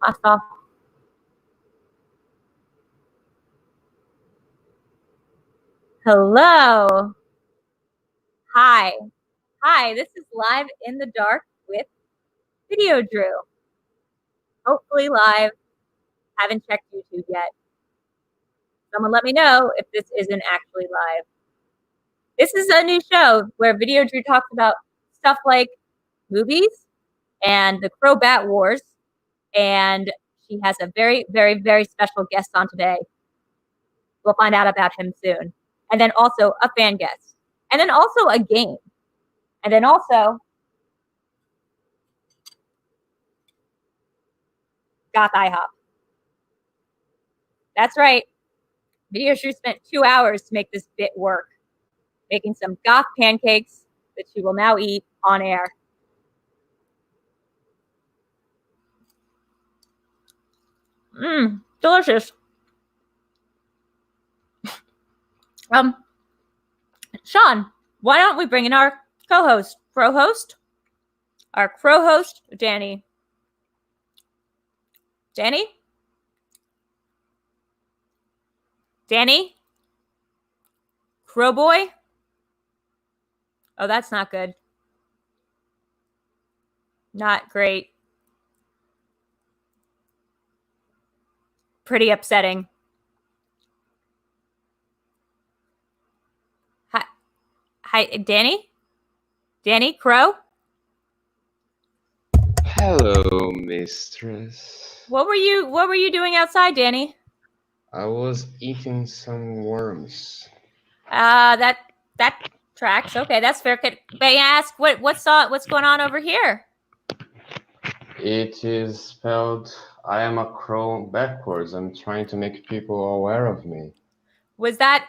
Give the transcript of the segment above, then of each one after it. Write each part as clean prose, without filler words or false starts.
Mask off. Hello. Hi. Hi, this is Live in the Dark with Videodrew. Hopefully live. Haven't checked YouTube yet. Someone let me know if this isn't actually live. This is a new show where Videodrew talks about stuff like movies and the Crow Bat Wars. And she has a very, very, very special guest on today. We'll find out about him soon. And then also a fan guest. And then also a game. And then also Goth IHOP. That's right. Videodrew spent 2 hours to make this bit work. Making some goth pancakes that she will now eat on air. Delicious. Sean, why don't we bring in our co-host, our crow host, Daney. Daney? Daney? Crow boy? Oh, that's not good. Not great. Pretty upsetting. Hi, Daney? Daney, Crow? Hello, mistress. What were you doing outside, Daney? I was eating some worms. That tracks. Okay, that's fair. May I ask what's going on over here? It is spelled I am a crow backwards. I'm trying to make people aware of me. Was that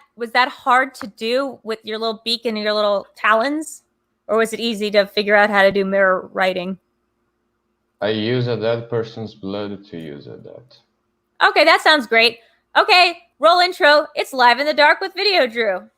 hard to do with your little beak and your little talons? Or was it easy to figure out how to do mirror writing? I use a dead person's blood to use that. Okay, that sounds great. Okay, roll intro. It's Live in the Dark with Videodrew.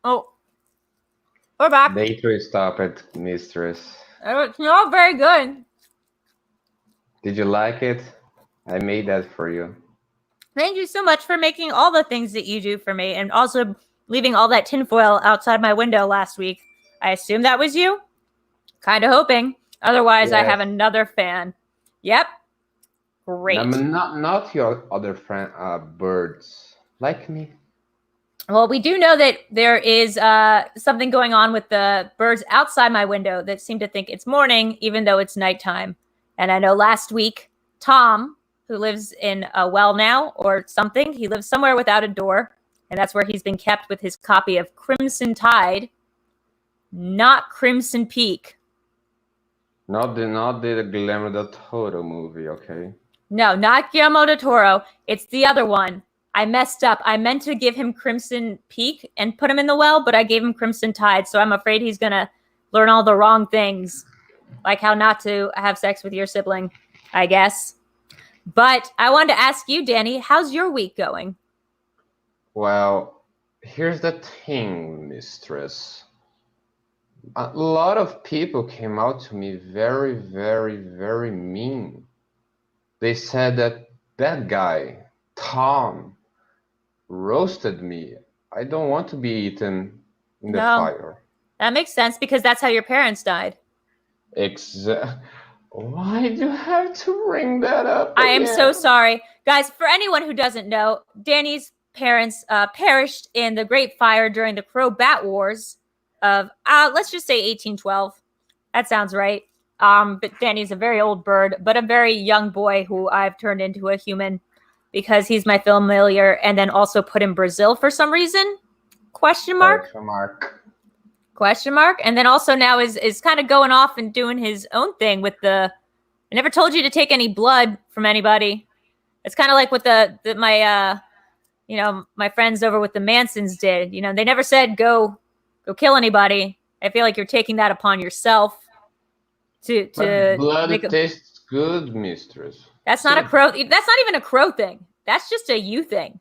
Oh, we're back. Later, stop it, mistress. It's not very good. Did you like it? I made that for you. Thank you so much for making all the things that you do for me and also leaving all that tinfoil outside my window last week. I assume that was you? Kind of hoping. Otherwise, yes. I have another fan. Yep. Great. Not your other friend, birds. Like me. Well, we do know that there is something going on with the birds outside my window that seem to think it's morning, even though it's nighttime. And I know last week, Tom, who lives in a well now or something, he lives somewhere without a door. And that's where he's been kept with his copy of Crimson Tide, not Crimson Peak. Not the Guillermo del Toro movie, okay? No, not Guillermo del Toro. It's the other one. I messed up. I meant to give him Crimson Peak and put him in the well, but I gave him Crimson Tide, so I'm afraid he's going to learn all the wrong things, like how not to have sex with your sibling, I guess. But I wanted to ask you, Daney, how's your week going? Well, here's the thing, mistress. A lot of people came out to me very, very, very mean. They said that guy, Tom, roasted me. I don't want to be eaten in the fire. That makes sense because that's how your parents died. Why do you have to bring that up again? I am so sorry. Guys, for anyone who doesn't know, Daney's parents perished in the Great Fire during the Crow Bat Wars of, let's just say 1812. That sounds right. But Daney's a very old bird, but a very young boy who I've turned into a human because he's my familiar and then also put in Brazil for some reason. Question mark? Question mark. Question mark. And then also now is kind of going off and doing his own thing with I never told you to take any blood from anybody. It's kind of like what my friends over with the Mansons did. They never said go kill anybody. I feel like you're taking that upon yourself to blood tastes good, mistress. That's not a crow. That's not even a crow thing. That's just a you thing.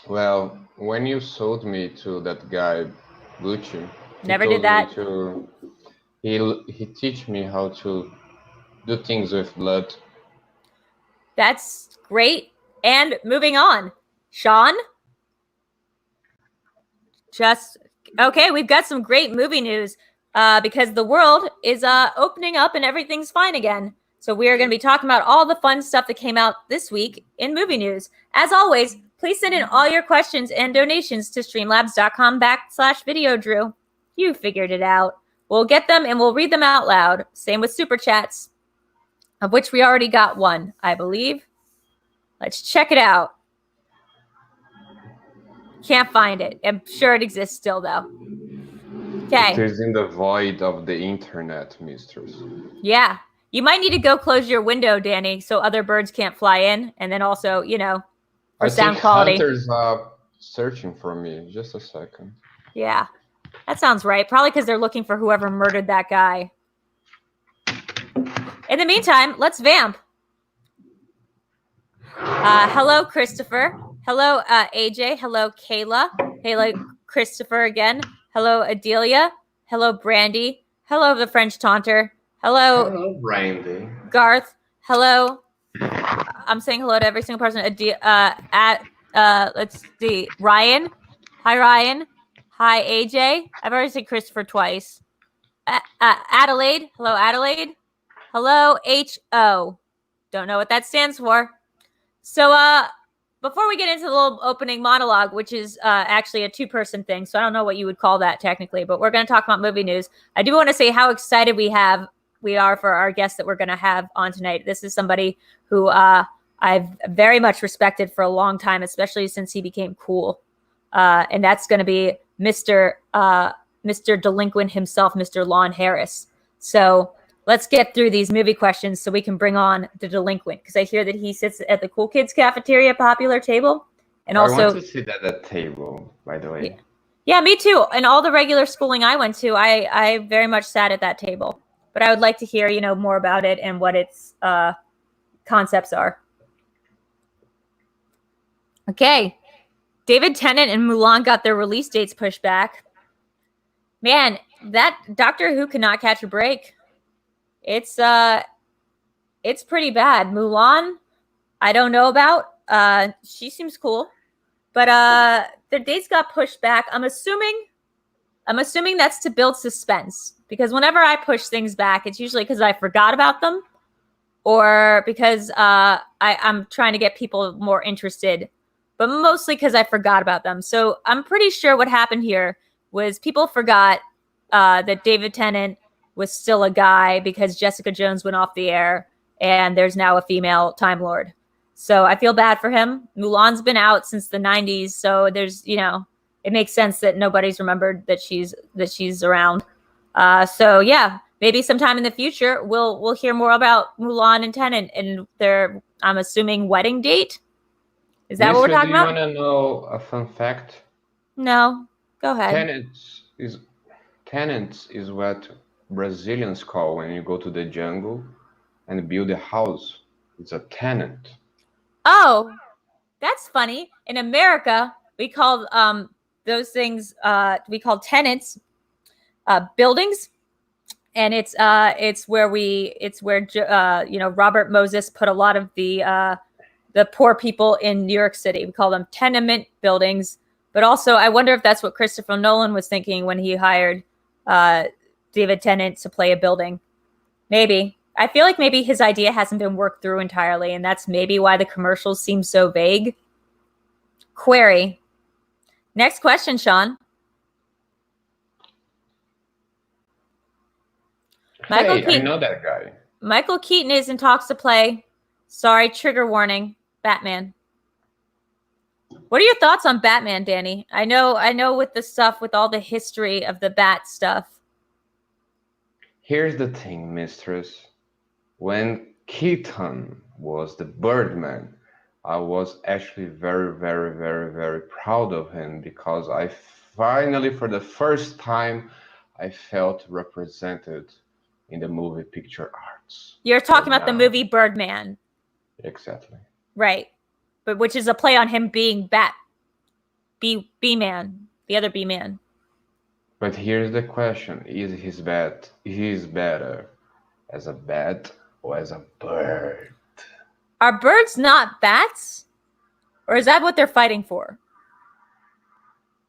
Well, when you sold me to that guy, Gucci, never did that. He teach me how to do things with blood. That's great. And moving on, Sean. Okay, we've got some great movie news because the world is opening up and everything's fine again. So we are going to be talking about all the fun stuff that came out this week in movie news. As always, please send in all your questions and donations to streamlabs.com/Videodrew. You figured it out. We'll get them and we'll read them out loud. Same with super chats, of which we already got one, I believe. Let's check it out. Can't find it. I'm sure it exists still, though. Okay. It is in the void of the internet, mistress. Yeah. You might need to go close your window, Danny, so other birds can't fly in. And then also, for sound quality. Hunters are searching for me. Just a second. Yeah. That sounds right. Probably because they're looking for whoever murdered that guy. In the meantime, let's vamp. Hello, Christopher. Hello, AJ. Hello, Kayla. Hello, Christopher again. Hello, Adelia. Hello, Brandy. Hello, the French Taunter. Hello, Brandy. Garth. Hello. I'm saying hello to every single person. Let's see. Ryan. Hi, Ryan. Hi, AJ. I've already said Christopher twice. Adelaide. Hello, Adelaide. Hello, HO. Don't know what that stands for. So, before we get into the little opening monologue, which is actually a two-person thing, so I don't know what you would call that technically, but we're going to talk about movie news. I do want to say how excited we are for our guest that we're going to have on tonight. This is somebody who I've very much respected for a long time, especially since he became cool. And that's going to be Mr. Delinquent himself, Mr. Lon Harris. So let's get through these movie questions so we can bring on the Delinquent, because I hear that he sits at the Cool Kids Cafeteria popular table. And I also, want to sit at that table, by the way. Yeah, me too. And all the regular schooling I went to, I very much sat at that table. But I would like to hear, more about it and what its concepts are. Okay. David Tennant and Mulan got their release dates pushed back. Man, that Doctor Who cannot catch a break. It's pretty bad. Mulan, I don't know about. She seems cool. But their dates got pushed back. I'm assuming that's to build suspense. Because whenever I push things back, it's usually because I forgot about them. Or because I'm trying to get people more interested. But mostly because I forgot about them. So I'm pretty sure what happened here was people forgot that David Tennant was still a guy because Jessica Jones went off the air. And there's now a female Time Lord. So I feel bad for him. Mulan's been out since the 90s. So there's, it makes sense that nobody's remembered that she's around. So yeah, maybe sometime in the future we'll hear more about Mulan and Tennant and their, I'm assuming, wedding date. Is that what we're talking about? Do you want to know a fun fact? No, go ahead. Tenants is what Brazilians call when you go to the jungle and build a house. It's a tenant. Oh, that's funny. In America, we call those things we call tenants buildings, and it's where Robert Moses put a lot of the poor people in New York City. We call them tenement buildings. But also, I wonder if that's what Christopher Nolan was thinking when he hired David Tennant to play a building. Maybe. I feel like maybe his idea hasn't been worked through entirely, and that's maybe why the commercials seem so vague. Query. Next question, Sean. I know that guy. Michael Keaton is in talks to play, sorry, trigger warning, Batman. What are your thoughts on Batman, Danny? I know with the stuff, with all the history of the Bat stuff. Here's the thing, mistress. When Keaton was the Birdman, I was actually very, very, very, very proud of him because I finally, for the first time, I felt represented in the movie picture arts. You're talking But about the now, movie Birdman. exactly. Right. But which is a play on him being B-Man, the other B-Man. But here's the question: Is better as a bat or as a bird? Are birds not bats? Or is that what they're fighting for?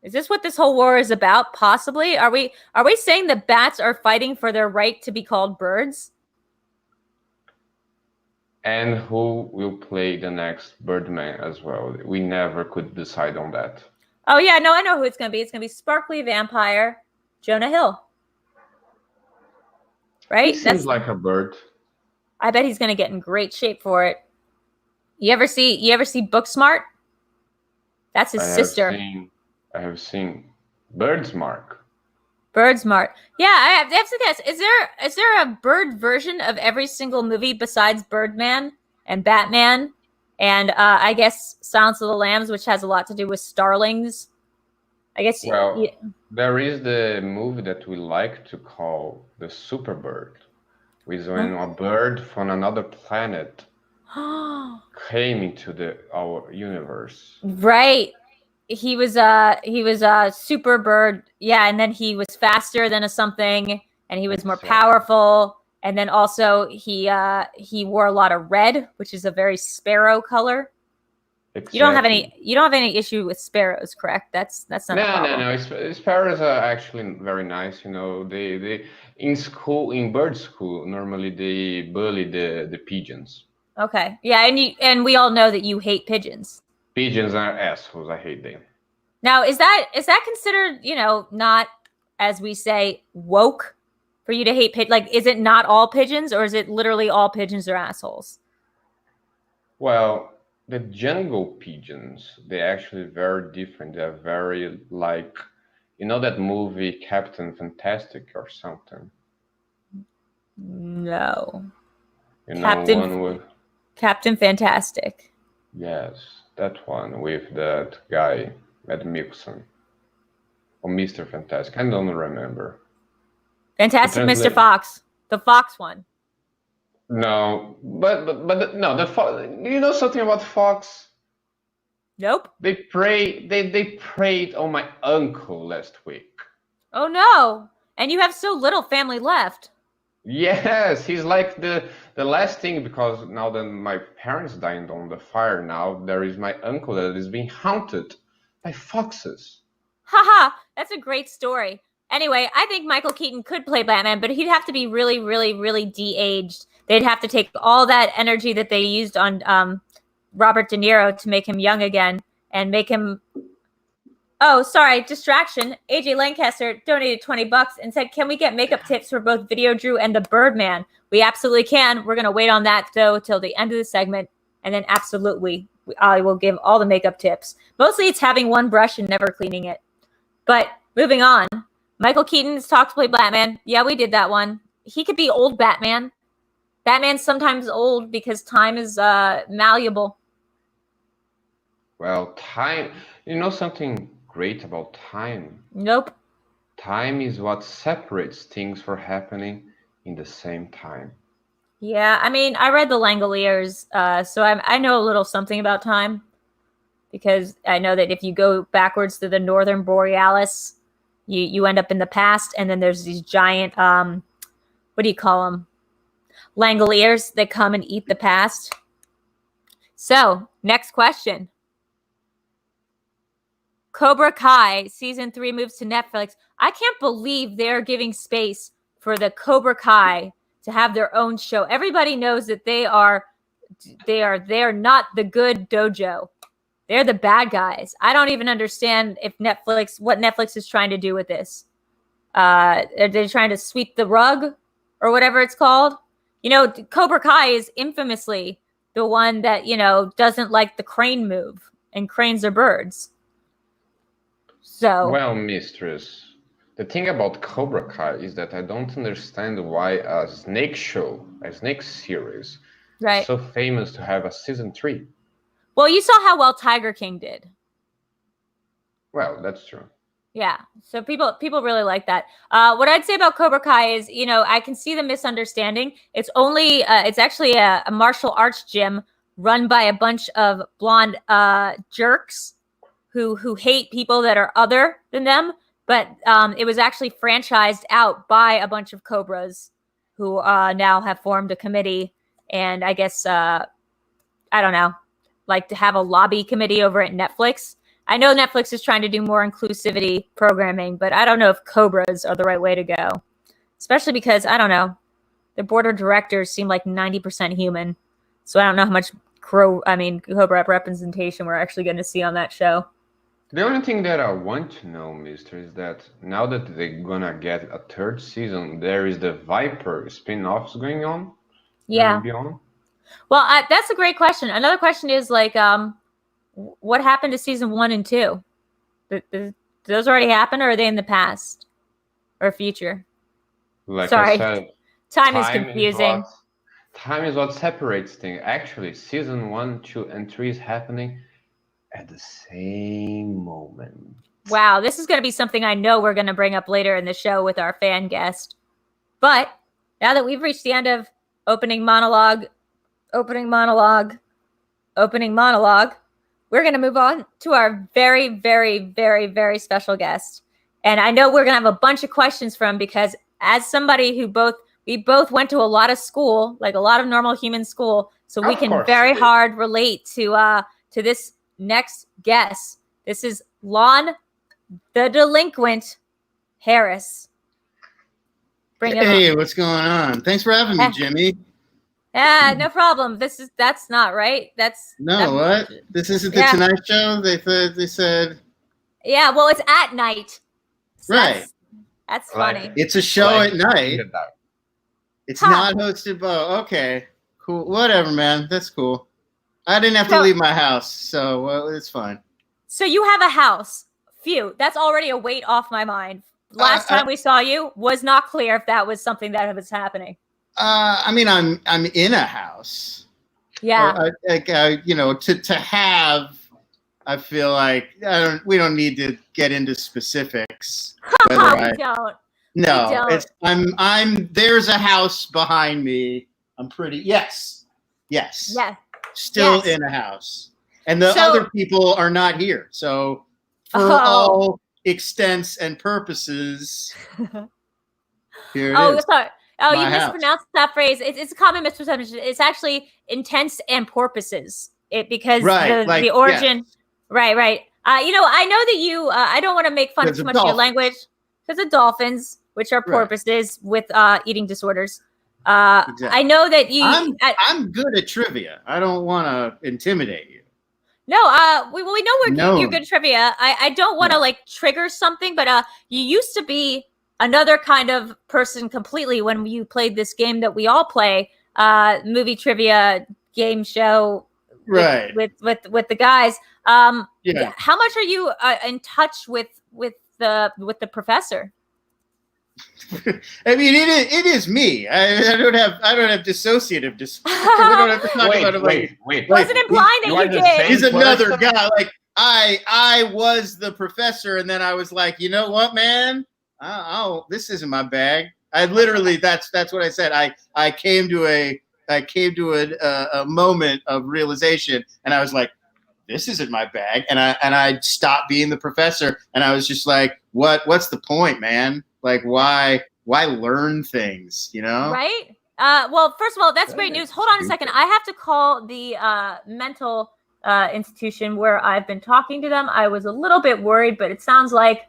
Is this what this whole war is about? Possibly. Are we saying that bats are fighting for their right to be called birds? And who will play the next Birdman as well? We never could decide on that. Oh yeah, no, I know who it's gonna be. It's gonna be Sparkly Vampire Jonah Hill. Right? He seems like a bird. I bet he's gonna get in great shape for it. You ever see Booksmart? That's his sister. I have seen Birdsmark. Birdsmart. Yeah, I have to guess. Is there a bird version of every single movie besides Birdman and Batman and I guess Silence of the Lambs, which has a lot to do with starlings? I guess. Well, there is the movie that we like to call the Superbird, which is when a bird from another planet came into our universe. Right. He was a super bird, yeah, and then he was faster than a something, and he was more powerful, and then also he wore a lot of red, which is a very sparrow color. Exactly. You don't have any issue with sparrows, correct? That's not a problem. No. Sparrows are actually very nice. You know, they in bird school, normally they bully the pigeons. Okay, yeah, and we all know that you hate pigeons. Pigeons are assholes. I hate them. Now, is that considered, not, as we say, woke for you to hate pigeons? Like, is it not all pigeons, or is it literally all pigeons are assholes? Well, the jungle pigeons, they're actually very different. They're very like, that movie Captain Fantastic or something? No. Captain Fantastic. Yes, that one with that guy, Matt Mixon. Or Mr. Fantastic. I don't remember. Fantastic Mr. Fox. The Fox one. No, but no, the Fox. You know something about Fox? Nope. They preyed on my uncle last week. Oh no. And you have so little family left. Yes, he's like the last thing, because now that my parents died on the fire, now there is my uncle that is being haunted by foxes. Haha, that's a great story. Anyway, I think Michael Keaton could play Batman, but he'd have to be really, really, really de-aged. They'd have to take all that energy that they used on Robert De Niro to make him young again and make him... Oh, sorry, distraction. AJ Lancaster donated $20 and said, can we get makeup tips for both Videodrew and the Birdman? We absolutely can. We're going to wait on that, though, till the end of the segment. And then absolutely, I will give all the makeup tips. Mostly it's having one brush and never cleaning it. But moving on. Michael Keaton's talked to play Batman. Yeah, we did that one. He could be old Batman. Batman's sometimes old because time is malleable. Well, time... You know something great about time? Nope. Time is what separates things from happening in the same time. Yeah, I mean, I read the Langoliers, so I know a little something about time, because I know that if you go backwards to the Northern Borealis, you end up in the past, and then there's these giant, what do you call them? Langoliers that come and eat the past. So, next question. Cobra Kai Season 3 moves to Netflix. I can't believe they're giving space for the Cobra Kai to have their own show. Everybody knows that they are not the good dojo. They're the bad guys. I don't even understand what Netflix is trying to do with this. Are they trying to sweep the rug or whatever it's called? Cobra Kai is infamously the one that, doesn't like the crane move. and cranes are birds. So Well, mistress, the thing about Cobra Kai is that I don't understand why a snake show, a snake series, is so famous to have a season 3. Well, you saw how well Tiger King did. Well, that's true. Yeah, so people really like that. What I'd say about Cobra Kai is, I can see the misunderstanding. It's only, it's actually a martial arts gym run by a bunch of blonde jerks who hate people that are other than them. But it was actually franchised out by a bunch of Cobras who now have formed a committee. And I guess, I don't know, like to have a lobby committee over at Netflix. I know Netflix is trying to do more inclusivity programming, but I don't know if Cobras are the right way to go. Especially because, I don't know, the board of directors seem like 90% human. So I don't know how much Cobra representation we're actually going to see on that show. The only thing that I want to know, mister, is that now that they're gonna get a 3rd season, there is the Viper spin-offs going on? Yeah. Well, that's a great question. Another question is, like, what happened to season 1 and 2? Did those already happen, or are they in the past or future? Sorry, I said, time is confusing. Time is what separates things. Actually, season 1, 2, and 3 is happening at the same moment. Wow, this is going to be something I know we're going to bring up later in the show with our fan guest. But now that we've reached the end of opening monologue, we're going to move on to our very, very, very, very special guest. And I know we're going to have a bunch of questions from, because as somebody who we both went to a lot of school, like a lot of normal human school, so we can very hard relate to this next guest. This is Lon, the Delinquent Harris. Hey, what's going on? Thanks for having me, Jimmy. Yeah, no problem. That's not right. What? This isn't the Tonight Show? They said. Yeah, well, it's at night. So right. That's funny. It's a show at night. It's not hosted by. Okay, cool. Whatever, man. That's cool. I didn't have to leave my house, so it's fine. So you have a house. Phew, that's already a weight off my mind. Last time we saw you was not clear if that was something that was happening. I'm in a house. Yeah. To have, I feel like we don't need to get into specifics. We don't. No, there's a house behind me. I'm pretty. Yes. Still in a house, and the other people are not here. So for all extents and purposes, here it is. Sorry. Oh, you mispronounced that phrase. It's a common misperception. It's actually intents and porpoises. Because the origin. Yes. Right. I know that you. I don't want to make fun of too much of your language, because of dolphins, which are porpoises with eating disorders. Exactly. I know that you. I'm good at trivia. I don't want to intimidate you. No, we know you're good at trivia. I don't want to trigger something, but you used to be another kind of person completely when you played this game that we all play, movie trivia game show, right? With the guys. How much are you in touch with the professor? I mean, it is me. I don't have dissociative disorder. We don't have to talk about it. Wait. Wasn't implying that you did. He's another guy. Like I was the professor, and then I was like, you know what, man? This isn't my bag. I literally, that's what I said. I came to a moment of realization, and I was like, this isn't my bag, and I stopped being the professor, and I was just like, what's the point, man? Like, why learn things, Right. Well, first of all, that's great news. Hold on a second. I have to call the mental institution where I've been talking to them. I was a little bit worried, but it sounds like,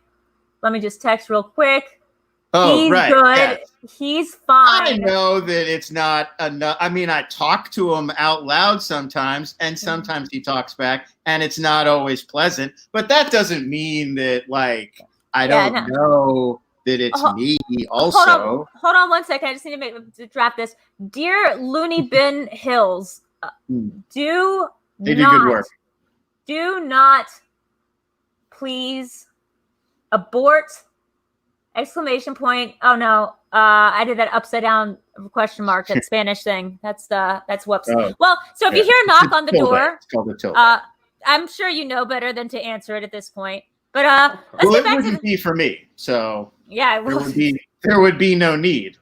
let me just text real quick. He's good. Yes. He's fine. I know that it's not enough. I mean, I talk to him out loud sometimes, and sometimes he talks back, and it's not always pleasant. But that doesn't mean that, I don't know that it's me also. Hold on 1 second. I just need to draft this. Dear Looney Bin Hills, they do good work. Do not please abort exclamation point. Oh no, I did that upside down question mark, that Spanish thing. That's whoops. Oh, well, so if you hear a knock on the door, it's called a tilde. I'm sure you know better than to answer it at this point. But let's well, get it back wouldn't to be for me, so yeah, there would be no need.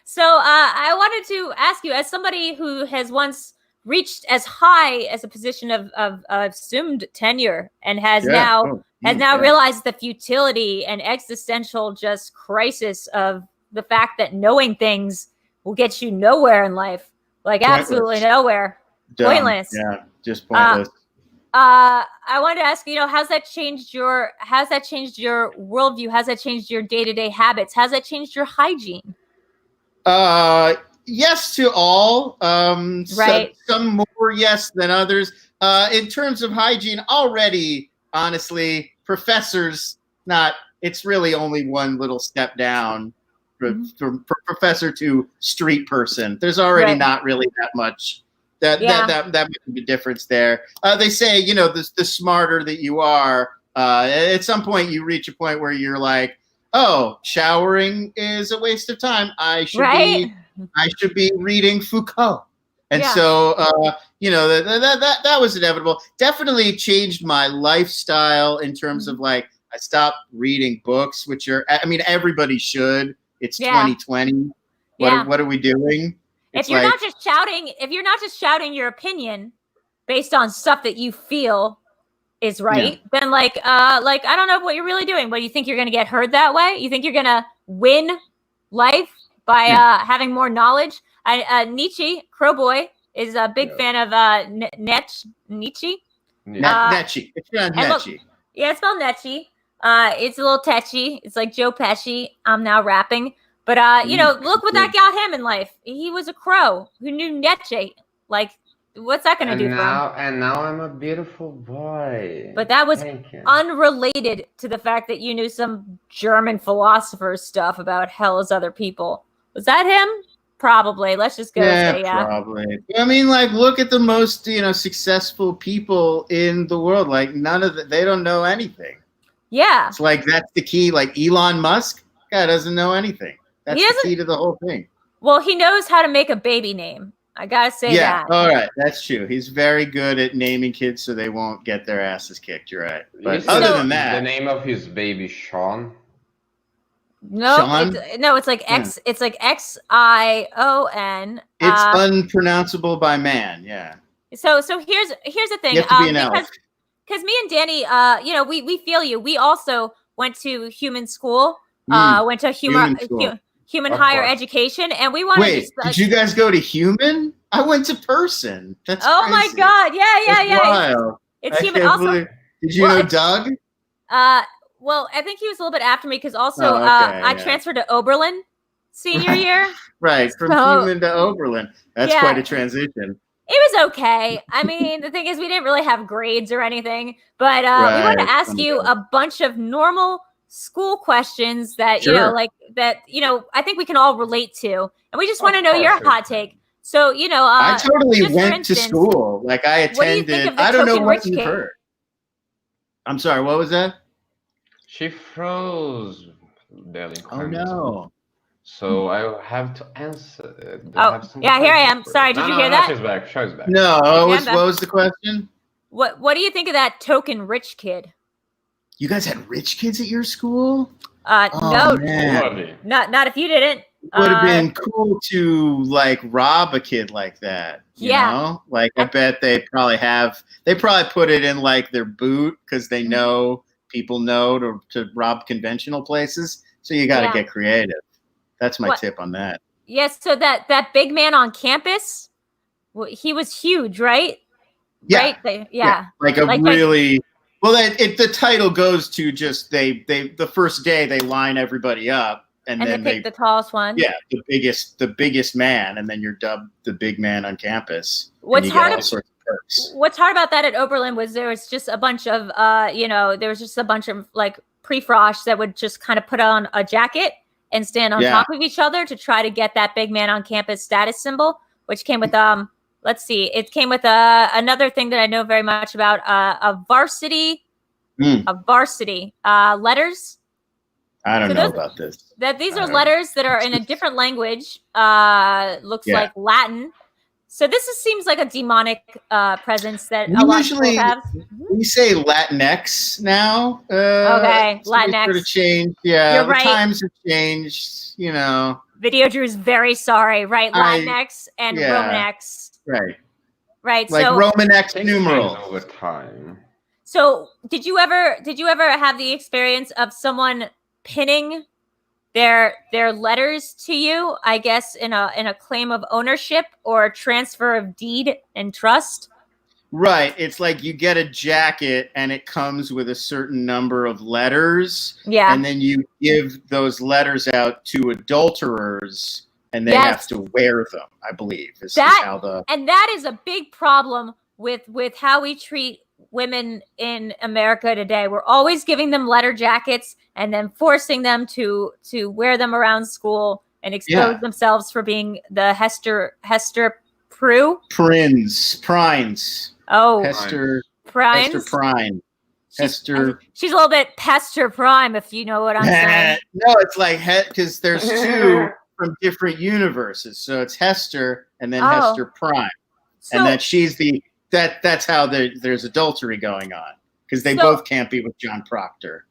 So I wanted to ask you, as somebody who has once reached as high as a position of assumed tenure and has now realized the futility and existential just crisis of the fact that knowing things will get you nowhere in life, like absolutely nowhere. Dumb. Pointless. Yeah, just pointless. I wanted to ask you, how's that changed your worldview? How's that changed your day-to-day habits? How's that changed your hygiene? Yes to all. Right. Some more yes than others. In terms of hygiene, already, honestly, professors, it's really only one little step down from professor to street person. There's already not really that much that makes a difference there. They say, the smarter that you are, at some point you reach a point where you're like, oh, showering is a waste of time. I should be reading Foucault. And so, that was inevitable. Definitely changed my lifestyle in terms of I stopped reading books, which everybody should. It's 2020. What are we doing? If you're not just shouting your opinion based on stuff that you feel is right, then I don't know what you're really doing. But you think you're going to get heard that way? You think you're going to win life by having more knowledge? Nietzsche, Crowboy, is a big fan of Nietzsche. Nietzsche. It's not Nietzsche. It's spelled Nietzsche. It's a little tetchy. It's like Joe Pesci. I'm now rapping. But, look what that got him in life. He was a crow who knew Nietzsche. What's that going to do for him? And now I'm a beautiful boy. But that was unrelated to the fact that you knew some German philosopher stuff about hell as other people. Was that him? Probably. Let's just go say probably. Look at the most, successful people in the world. They don't know anything. Yeah. It's that's the key. Elon Musk, guy doesn't know anything. That's the key to the whole thing. Well, he knows how to make a baby name. I gotta say that. Yeah, all right, that's true. He's very good at naming kids so they won't get their asses kicked. You're right. But other than that, the name of his baby Sean. No, Sean? It's like X. It's like Xion. It's unpronounceable by man. Yeah. So here's the thing. You have to be an elf. Because me and Danny, we feel you. We also went to human school. Went to human higher education, and we wanted. Wait, did you guys go to human? I went to person. That's crazy. My god! Yeah. Wild. It's human. Also, did you know Doug? Well, I think he was a little bit after me because also I transferred to Oberlin senior year. Right, from human to Oberlin. That's quite a transition. It was okay. The thing is, we didn't really have grades or anything, but we wanted to ask you a bunch of normal school questions that I think we can all relate to, and we just want to know your hot take. So I totally went to school. I attended. I don't know what you've heard. I'm sorry. What was that? She froze. Delinquent. Oh no. So I have to answer. Here I am. Sorry, did you hear that? She's back. She's back. No. What was the question? What do you think of that token rich kid? You guys had rich kids at your school? No, man. not if you didn't. It would have been cool to rob a kid like that. You know? I bet they probably put it in their boot because they know people know to rob conventional places. So you got to get creative. That's my tip on that. Yes. So that big man on campus, he was huge, right? Yeah. Right? Well, the title goes to just they the first day they line everybody up and then they pick the tallest one. Yeah, the biggest man, and then you're dubbed the big man on campus. What's hard about that at Oberlin was there was just a bunch of pre-frosh that would just kind of put on a jacket and stand on top of each other to try to get that big man on campus status symbol, which came with let's see. It came with another thing that I know very much about, a varsity letters. I don't know about this. These are letters that are in a different language. Looks like Latin. So this seems like a demonic presence that a lot of people have. We say Latinx now. Okay, Latinx. Sort of changed. Yeah, You're right. Times have changed. You know. Videodrew is very sorry. Right, Latinx and Romanex. Right. Right. Like so Romanex numerals over time. So did you ever have the experience of someone pinning their letters to you, I guess, in a claim of ownership or transfer of deed and trust? Right. It's like you get a jacket and it comes with a certain number of letters. Yeah. And then you give those letters out to adulterers and they have to wear them, I believe. And that is a big problem with how we treat women in America today. We're always giving them letter jackets and then forcing them to wear them around school and expose themselves for being the Hester Prines. Oh, Hester Prines. Hester Prine. She's a little bit Pester Prime, if you know what I'm saying. No, it's like because there's two from different universes. So it's Hester and then Hester Prime, and that she's that's how there's adultery going on because they both can't be with John Proctor.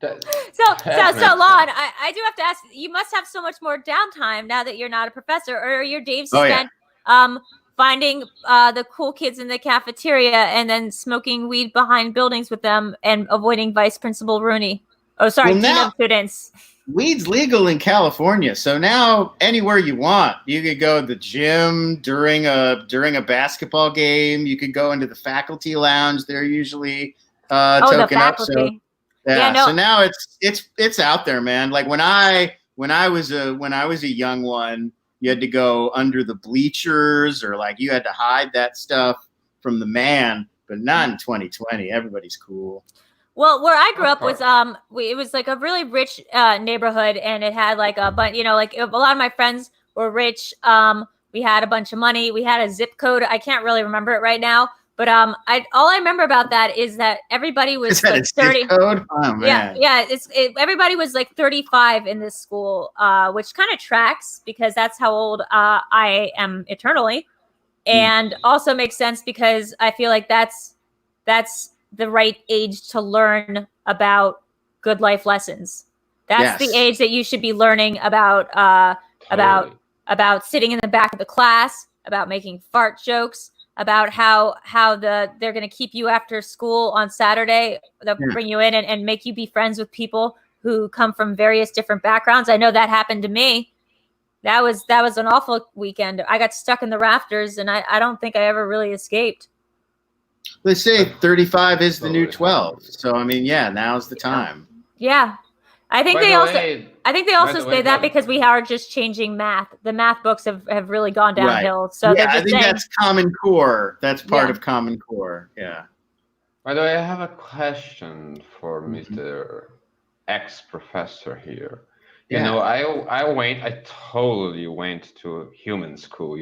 So Lon, I do have to ask, you must have so much more downtime now that you're not a professor, or are your days spent finding the cool kids in the cafeteria and then smoking weed behind buildings with them and avoiding Vice Principal Rooney? Oh, sorry, Dean of Students. Weed's legal in California, so now anywhere you want, you could go to the gym during a basketball game. You could go into the faculty lounge. They're usually token up. So so now it's out there, man. Like when I was a young one, you had to go under the bleachers or like you had to hide that stuff from the man. But not in 2020. Everybody's cool. Well, where I grew up was it was like a really rich neighborhood, and it had like a bunch, like a lot of my friends were rich. We had a bunch of money. We had a zip code. I can't really remember it right now, but all I remember about that is that everybody was like 30. Zip code? Oh, man. Yeah. Everybody was like 35 in this school, which kind of tracks because that's how old I am eternally, and also makes sense because I feel like that's the right age to learn about good life lessons. That's the age that you should be learning about sitting in the back of the class, about making fart jokes, about how they're going to keep you after school on Saturday. They'll bring you in and make you be friends with people who come from various different backgrounds. I know that happened to me. That was an awful weekend. I got stuck in the rafters, and I don't think I ever really escaped. They say 35 is the new 12. So I mean, now's the time. Yeah. I think they also say that because we are just changing math. The math books have really gone downhill. Right. So I think that's Common Core. That's part of Common Core. Yeah. By the way, I have a question for Mr. Ex-Professor here. You know, I totally went to human school,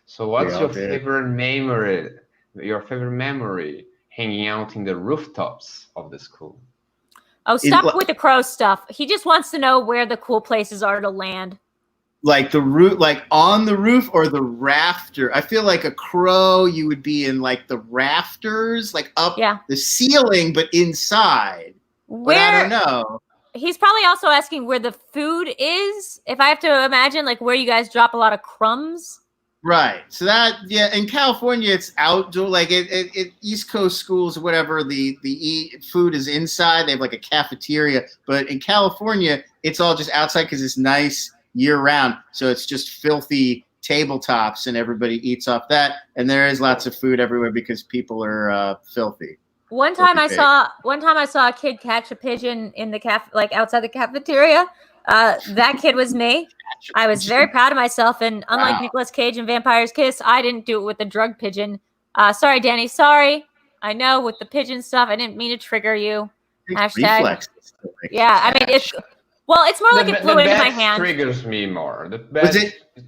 So what's your favorite memory? Your favorite memory hanging out in the rooftops of the school? Oh, stop with the crow stuff. He just wants to know where the cool places are to land. Like the roof, like on the roof or the rafter. I feel like a crow, you would be in like the rafters, like up the ceiling, but inside. But I don't know. He's probably also asking where the food is. If I have to imagine, like where you guys drop a lot of crumbs. Right. So in California, it's outdoor, like at East Coast schools or whatever, the food is inside. They have like a cafeteria, but in California, it's all just outside because it's nice year round. So it's just filthy tabletops and everybody eats off that. And there is lots of food everywhere because people are filthy. One time I saw a kid catch a pigeon in the like outside the cafeteria. That kid was me. I was very proud of myself, and unlike Nicolas Cage in Vampire's Kiss, I didn't do it with the drug pigeon. Sorry, Danny. Sorry. I know with the pigeon stuff, I didn't mean to trigger you. Hashtag. Reflex. Yeah, I mean, Well, it's more like it flew into my bat hand. triggers me more. The bat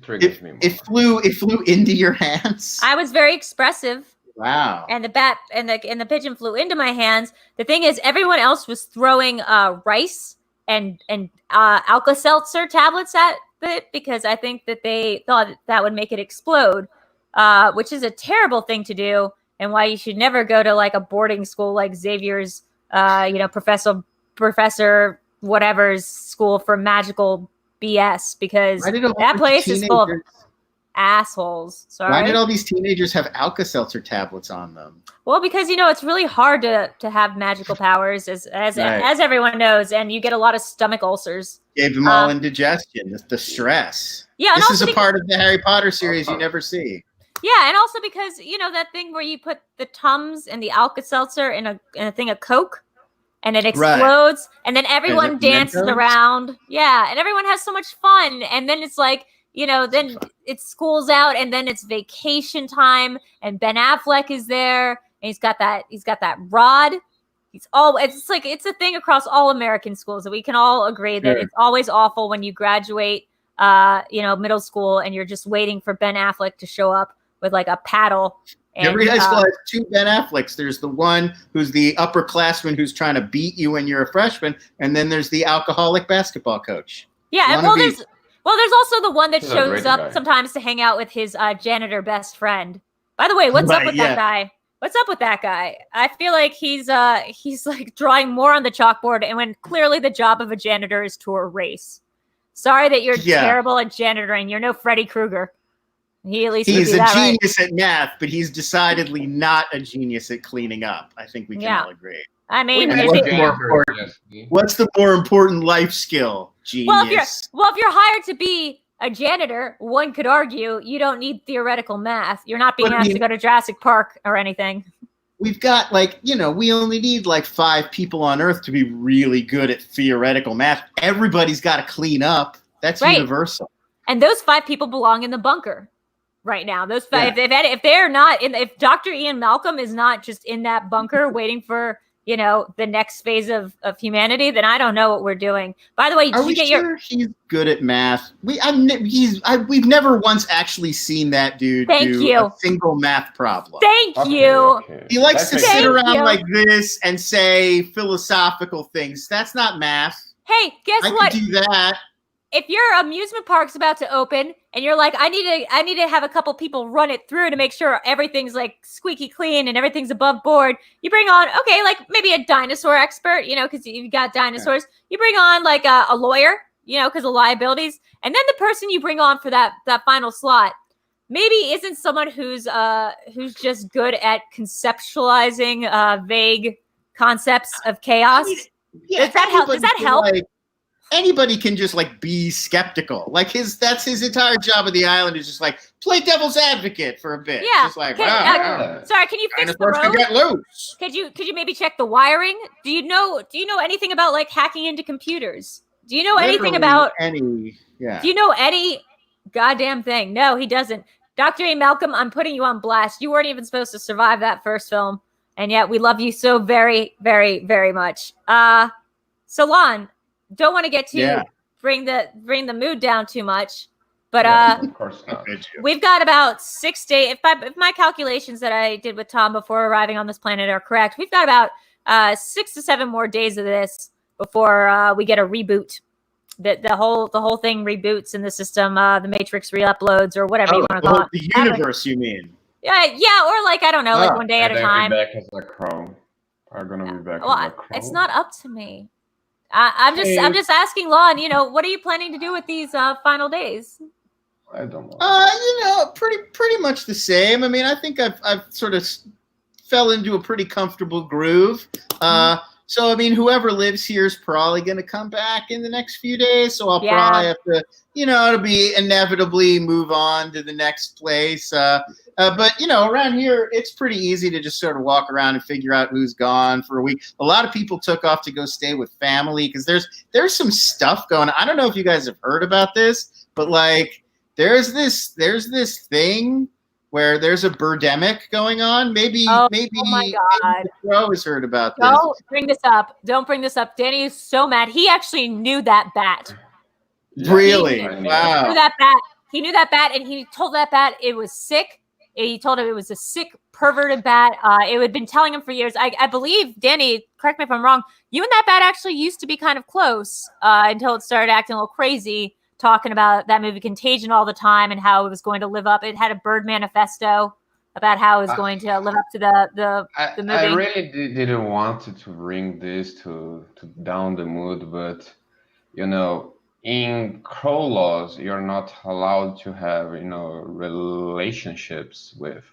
triggers me more. It flew into your hands. I was very expressive. Wow. And the bat and the pigeon flew into my hands. The thing is, everyone else was throwing rice and Alka-Seltzer tablets at it because I think that they thought that would make it explode, which is a terrible thing to do, and why you should never go to like a boarding school like Xavier's, professor whatever's school for magical BS, because that place is full of assholes. Sorry. Why did all these teenagers have Alka-Seltzer tablets on them? Well, because it's really hard to have magical powers, as everyone knows, and you get a lot of stomach ulcers. Gave them all indigestion, the stress. Yeah, this is a part of the Harry Potter series you never see. Yeah, and also because that thing where you put the Tums and the Alka-Seltzer in a thing of Coke, and it explodes, and then everyone dances around. Yeah, and everyone has so much fun, and then it's like, then it's school's out, and then it's vacation time, and Ben Affleck is there, and he's got that rod. It's a thing across all American schools that we can all agree that it's always awful when you graduate, middle school, and you're just waiting for Ben Affleck to show up with like a paddle. And, every high school has two Ben Afflecks. There's the one who's the upperclassman who's trying to beat you when you're a freshman, and then there's the alcoholic basketball coach. Yeah, there's also the one that shows up sometimes to hang out with his janitor best friend. By the way, what's up with that guy? What's up with that guy? I feel like he's like drawing more on the chalkboard, and when clearly the job of a janitor is to erase. Sorry that you're terrible at janitoring. You're no Freddy Krueger. He's a genius at math, but he's decidedly not a genius at cleaning up. I think we can all agree. I mean, what's the more important life skill? Genius. Well, if you're hired to be a janitor, one could argue you don't need theoretical math. You're not being asked to go to Jurassic Park or anything. We've got we only need 5 people on Earth to be really good at theoretical math. Everybody's got to clean up. That's universal. And those 5 people belong in the bunker right now. Those 5, if they're not if Dr. Ian Malcolm is not just in that bunker waiting for the next phase of humanity, then I don't know what we're doing. By the way, he's good at math? We've never once actually seen that dude do a single math problem. Thank you. Okay. He likes to sit around like this and say philosophical things. That's not math. Hey, guess what? I could do that. If your amusement park's about to open and you're like, I need to have a couple people run it through to make sure everything's like squeaky clean and everything's above board, you bring on, maybe a dinosaur expert, because you've got dinosaurs. You bring on like a lawyer, because of liabilities. And then the person you bring on for that final slot maybe isn't someone who's just good at conceptualizing vague concepts of chaos. Does that help? Does that help? Anybody can just be skeptical. That's his entire job of the island is just play devil's advocate for a bit. Yeah. Just sorry, can you fix the road? Get loose. Could you maybe check the wiring? Do you know anything about hacking into computers? Do you know anything about any? Yeah. Do you know any goddamn thing? No, he doesn't. Dr. A. Malcolm, I'm putting you on blast. You weren't even supposed to survive that first film, and yet we love you so very, very, very much. So Lon, don't want to get to bring the mood down too much, but of course not. We've got about 6 days. If my calculations that I did with Tom before arriving on this planet are correct, we've got about 6 to 7 more days of this before we get a reboot. The whole thing reboots in the system. The Matrix re-uploads or whatever you want to call it. The universe, you mean? Yeah, or I don't know, one day at a time. Back as a crow. Are gonna be back as a crow. It's not up to me. I'm just asking Lon, what are you planning to do with these final days? I don't know. Pretty much the same. I mean, I think I've sort of fell into a pretty comfortable groove. So I mean, whoever lives here is probably going to come back in the next few days. So I'll probably have to, it'll be inevitably move on to the next place. But around here, it's pretty easy to just sort of walk around and figure out who's gone for a week. A lot of people took off to go stay with family because there's some stuff going on. I don't know if you guys have heard about this, but there's this thing where there's a birdemic going on. Maybe Oh my maybe God. the Crow has heard about this. Don't bring this up. Don't bring this up. Danny is so mad. He actually knew that bat. Really? I knew Wow. He knew that bat. He knew that bat, and he told that bat it was sick. He told him it was a sick, perverted bat. It had been telling him for years. I believe, Danny, correct me if I'm wrong, you and that bat actually used to be kind of close until it started acting a little crazy, talking about that movie Contagion all the time and how it was going to live up. It had a bird manifesto about how it was going to live up to the movie. I really didn't want to bring this to down the mood, but you know, in crow laws, you're not allowed to have, you know, relationships with,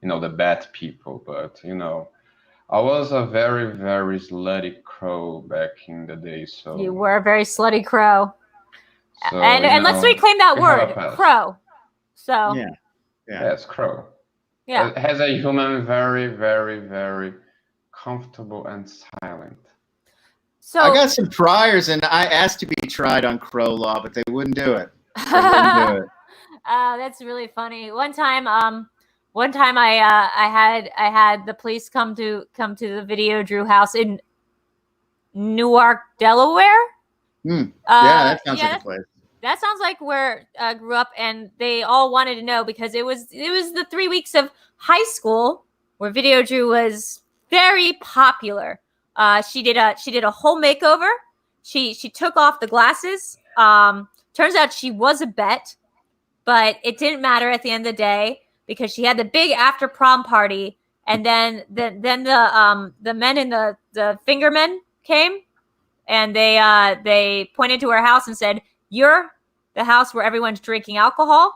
you know, the bad people. But, you know, I was a very, very slutty crow back in the day. So You were a very slutty crow. So, and let's reclaim that word, crow. So Yeah. Yes, crow. Yeah. Has a human very, very, very comfortable and silent. So I got some priors, and I asked to be tried on crow law, but they wouldn't do it. They wouldn't do it. That's really funny. One time I had the police come to the Videodrew house in Newark, Delaware. Yeah, that sounds like a place. That sounds like where I grew up, and they all wanted to know because it was the 3 weeks of high school where Videodrew was very popular. She did a whole makeover. She took off the glasses. Turns out she was a bet, but it didn't matter at the end of the day because she had the big after prom party, and then the men in the fingermen came, and they pointed to her house and said, "You're the house where everyone's drinking alcohol,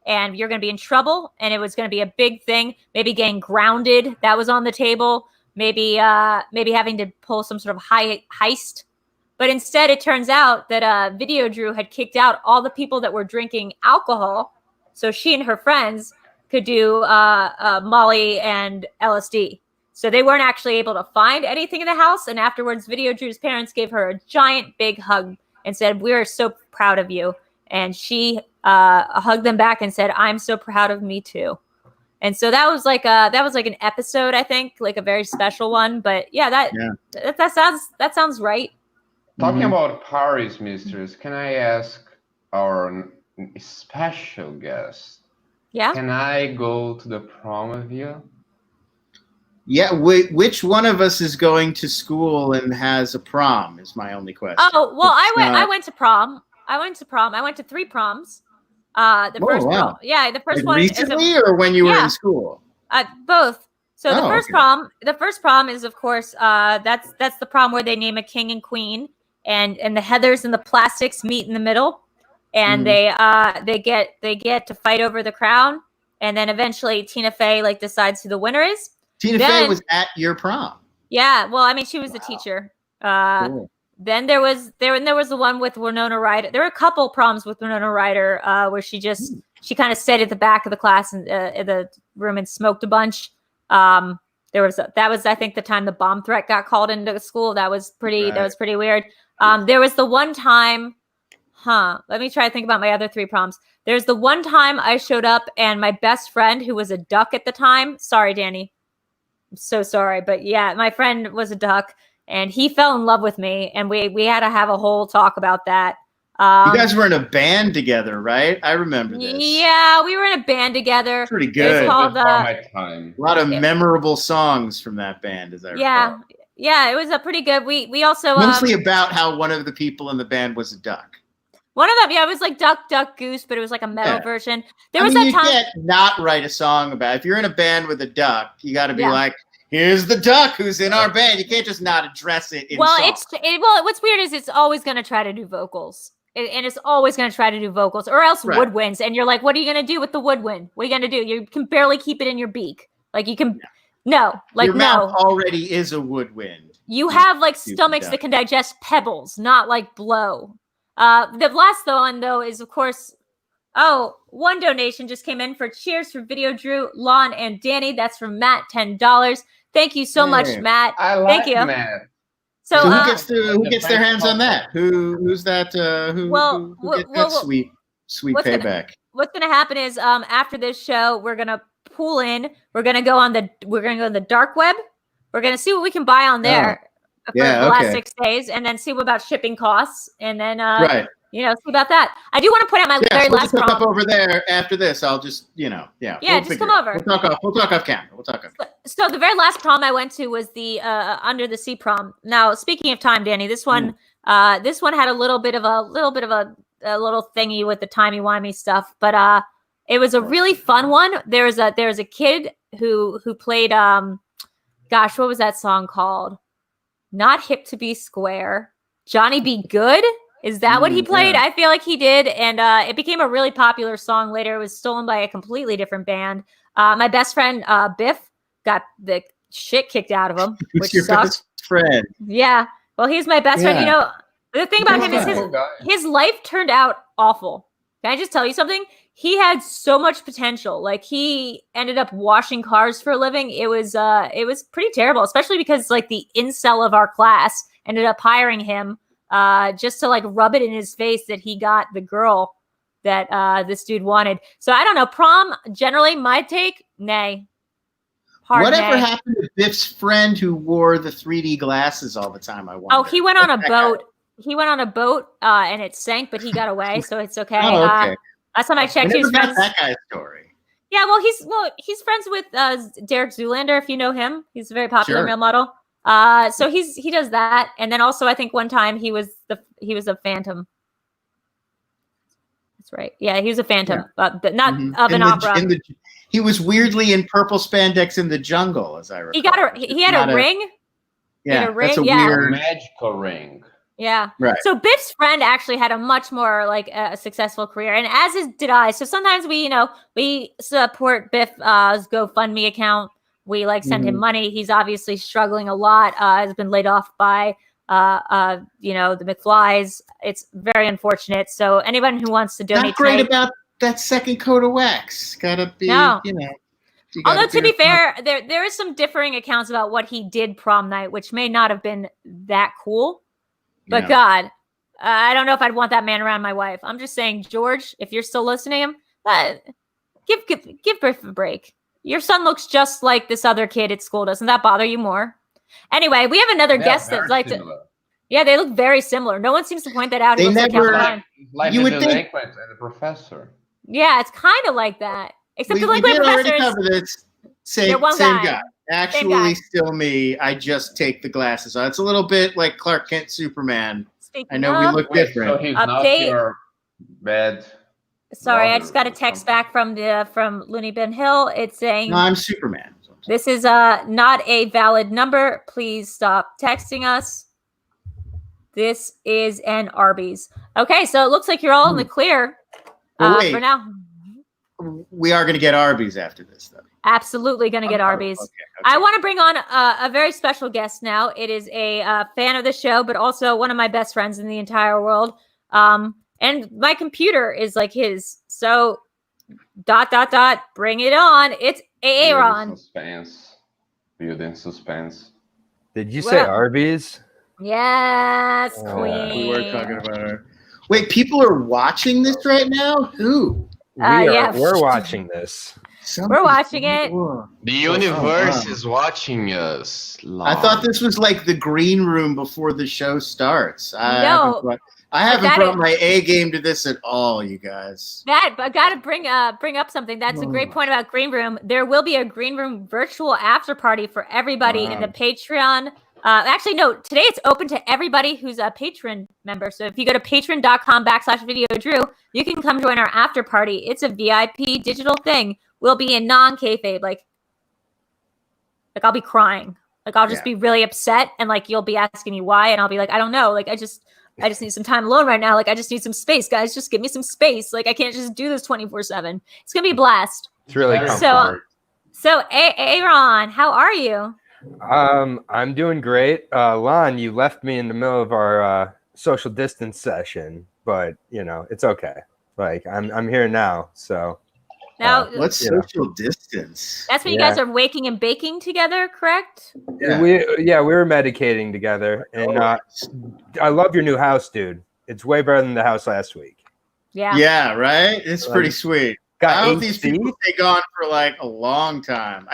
and you're going to be in trouble." And it was going to be a big thing. Maybe getting grounded. That was on the table. Maybe having to pull some sort of heist. But instead, it turns out that Videodrew had kicked out all the people that were drinking alcohol, so she and her friends could do Molly and LSD. So they weren't actually able to find anything in the house. And afterwards, Videodrew's parents gave her a giant big hug and said, "We are so proud of you." And she hugged them back and said, "I'm so proud of me too." And so that was like an episode, I think, like a very special one. But yeah, that sounds right. Talking about parties, mistress, can I ask our special guest? Yeah. Can I go to the prom with you? Yeah, which one of us is going to school and has a prom is my only question. Oh, well, I went to prom. I went to 3 proms. The first prom, the first one recently or when you were in school? Both. So the first okay. prom is, of course, that's the prom where they name a king and queen, and the Heathers and the Plastics meet in the middle, and they get to fight over the crown, and then eventually Tina Fey decides who the winner is. Tina Fey was at your prom. Yeah, well, I mean, she was the teacher. Cool. Then there was the one with Winona Ryder. There were a couple proms with Winona Ryder where she kind of sat at the back of the class in the room and smoked a bunch. That was I think the time the bomb threat got called into the school. That was pretty weird. There was the one time, let me try to think about my other 3 proms. There's the one time I showed up and my best friend, who was a duck at the time, sorry, Danny, I'm so sorry, but yeah, my friend was a duck. And he fell in love with me, and we had to have a whole talk about that. You guys were in a band together, right? I remember this. Yeah, we were in a band together. Pretty good. It's called, my time. A lot of memorable songs from that band, as I recall. Yeah, it was a pretty good. We also mostly about how one of the people in the band was a duck. One of them, it was like Duck, Duck, Goose, but it was like a metal version. There was you that time. can't not write a song about it. If you're in a band with a duck, you got to be like, here's the duck who's in our band. You can't just not address it in song. What's weird is it's always going to try to do vocals. And it's always going to try to do vocals or else woodwinds. And you're like, what are you going to do with the woodwind? What are you going to do? You can barely keep it in your beak. Like you can, your mouth already is a woodwind. You have stomachs that can digest pebbles, not blow. The last one though is of course, one donation just came in for cheers for Videodrew, Lon and Danny. That's from Matt, $10. Thank you so much, Matt. Thank you, Matt. So who gets their hands on that? Who's that? Who gets that sweet payback? what's gonna happen is after this show, we're gonna pool in. We're gonna go on the dark web. We're gonna see what we can buy on there for the last 6 days, and then see what about shipping costs, and then see about that. I do want to point out my very last prom. Up over there after this. I'll just just come over. We'll talk off camera. So the very last prom I went to was the Under the Sea prom. Now, speaking of time, Danny, this one had a little bit of a little thingy with the timey-wimey stuff, but it was a really fun one. There was a kid who played gosh, what was that song called? Not Hip to Be Square. Johnny Be Good? Is that what he played? Yeah. I feel like he did, and it became a really popular song later. It was stolen by a completely different band. My best friend Biff got the shit kicked out of him, which your sucked. Best friend? Yeah. Well, he's my best friend. You know, the thing about him is his life turned out awful. Can I just tell you something? He had so much potential. Like, he ended up washing cars for a living. It was pretty terrible, especially because like the incel of our class ended up hiring him just to like rub it in his face that he got the girl that this dude wanted. So I don't know. Prom, generally, my take, nay. Whatever happened to Biff's friend who wore the 3D glasses all the time? I wonder. Oh, he went on a boat. He went on a boat and it sank, but he got away, so it's okay. Okay. Last time I checked, he was friends. That guy's story. Yeah, well, he's friends with Derek Zoolander, if you know him. He's a very popular male model. So he does that, and then also I think one time he was a Phantom. That's right. Yeah, he was a Phantom, but not of an opera. He was weirdly in purple spandex in the jungle, as I recall. He had a ring. Yeah, that's a weird magical ring. Yeah. Right. So Biff's friend actually had a much more like a successful career, and as did I. So sometimes we support Biff's GoFundMe account. We like send him money. He's obviously struggling a lot. Has been laid off by the McFlys. It's very unfortunate. So anyone who wants to donate, not great about that second coat of wax. Gotta be Although to be fair, there is some differing accounts about what he did prom night, which may not have been that cool. But God, I don't know if I'd want that man around my wife. I'm just saying, George, if you're still listening, give Biff a break. Your son looks just like this other kid at school. Doesn't that bother you more? Anyway, we have another guest that's like, yeah, they look very similar. No one seems to point that out. They never like the Delinquent and the Professor. Yeah, it's kind of like that. Except Delinquent Professor is same guy. Actually, still me. I just take the glasses off. It's a little bit like Clark Kent Superman. Speaking I know we look different. So he's not your bad. Sorry, I just got a text back from Looney Bin Hill. It's saying, "No, I'm Superman." This is not a valid number. Please stop texting us. This is an Arby's. Okay, so it looks like you're all in the clear for now. We are going to get Arby's after this, though. Absolutely going to get Arby's. Okay. I want to bring on a very special guest now. It is a fan of the show, but also one of my best friends in the entire world. And my computer is like his. So, ... bring it on. It's Aaron. Building suspense. Did you say Arby's? Yes, queen. We were talking about her. Wait, people are watching this right now? Who? We're watching this. We're watching it. The universe is watching us. I thought this was like the green room before the show starts. I haven't brought my A game to this at all, you guys. But I got to bring up something. That's a great point about Green Room. There will be a Green Room virtual after party for everybody in the Patreon. Actually, no, today it's open to everybody who's a patron member. So if you go to patreon.com/Videodrew, you can come join our after party. It's a VIP digital thing. We'll be in non-kayfabe. Like I'll be crying. Like I'll just be really upset, and like you'll be asking me why, and I'll be like, I don't know. Like I just need some time alone right now. Like I just need some space, guys. Just give me some space. Like I can't just do this 24/7. It's gonna be a blast. It's really comfortable. So Aaron, how are you? I'm doing great. Lon, you left me in the middle of our social distance session, but it's okay. Like I'm here now, so. Now, what's social distance? That's when you guys are waking and baking together, correct? Yeah. We were medicating together, and I love your new house, dude. It's way better than the house last week. Yeah, right. It's pretty sweet. I hope these AC? people stay gone for like a long time.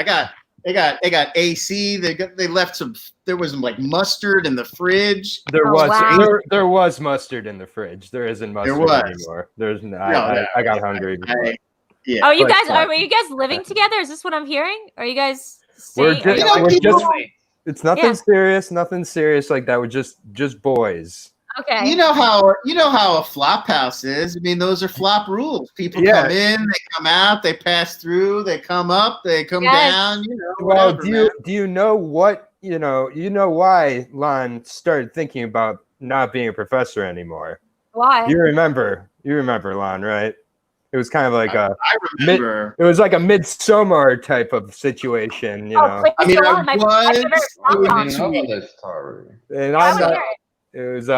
They got AC. They left some. There was like mustard in the fridge. There Oh, was wow. there was mustard in the fridge. There isn't mustard anymore. There's I got hungry. Yeah. Oh, you But, guys are you guys living together? Is this what I'm hearing? Are you guys We're staying? just it's nothing serious, nothing serious like that. We're just boys. Okay. You know how a flop house is. I mean, those are flop rules. People come in, they come out, they pass through, they come up, they come down. You know. Well, whatever, do you know what you know why Lon started thinking about not being a professor anymore? Why? You remember Lon, right? It was kind of like I remember. it was like a midsummer type of situation, you know. I mean, I I know this story. And it was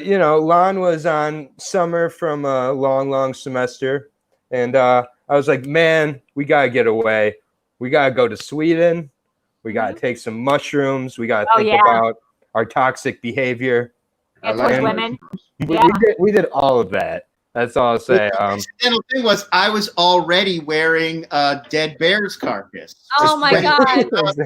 you know, Lon was on summer from a long semester, and I was like, man, we gotta get away. We gotta go to Sweden. We gotta take some mushrooms. We gotta think about our toxic behavior. Towards women. We did all of that. That's all I'll say. The accidental thing was I was already wearing a dead bear's carcass. Oh my God. I was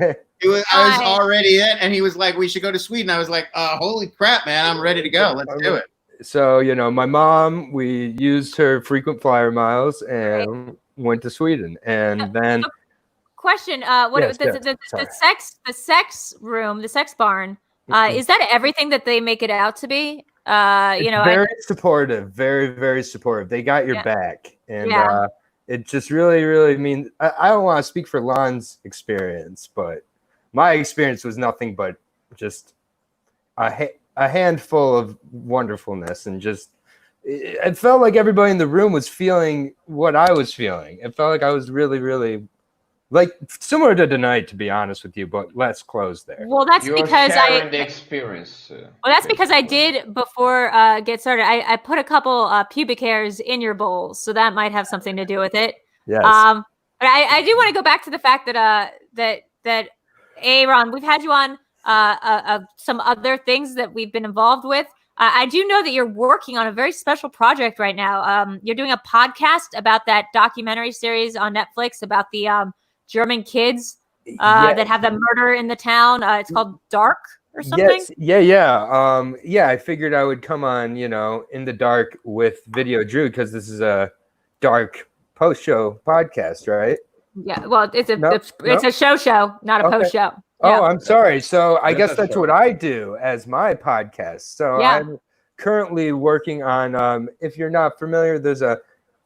already in, and he was like, we should go to Sweden. I was like, holy crap, man, I'm ready to go. Let's do it. So, you know, my mom, we used her frequent flyer miles and went to Sweden. And then question, the sex room, the sex barn, is that everything that they make it out to be? You know, very supportive, very supportive. They got your back, and it just really means. I don't want to speak for Lon's experience, but my experience was nothing but just a handful of wonderfulness, and just it felt like everybody in the room was feeling what I was feeling. It felt like I was really. Like similar to tonight, to be honest with you, but let's close there. Well, that's because the experience. Well, that's because I did before get started. I put a couple pubic hairs in your bowls, so that might have something to do with it. Yes. But I do want to go back to the fact that Aaron, we've had you on some other things that we've been involved with. I do know that you're working on a very special project right now. You're doing a podcast about that documentary series on Netflix about the German kids that have the murder in the town. It's called Dark or something. Yes. Yeah. I figured I would come on, you know, in the dark with Videodrew because this is a dark post-show podcast, right? Yeah. Well, it's a show, not a post show. Oh, I'm sorry. So I guess that's what I do as my podcast. So I'm currently working on. If you're not familiar, there's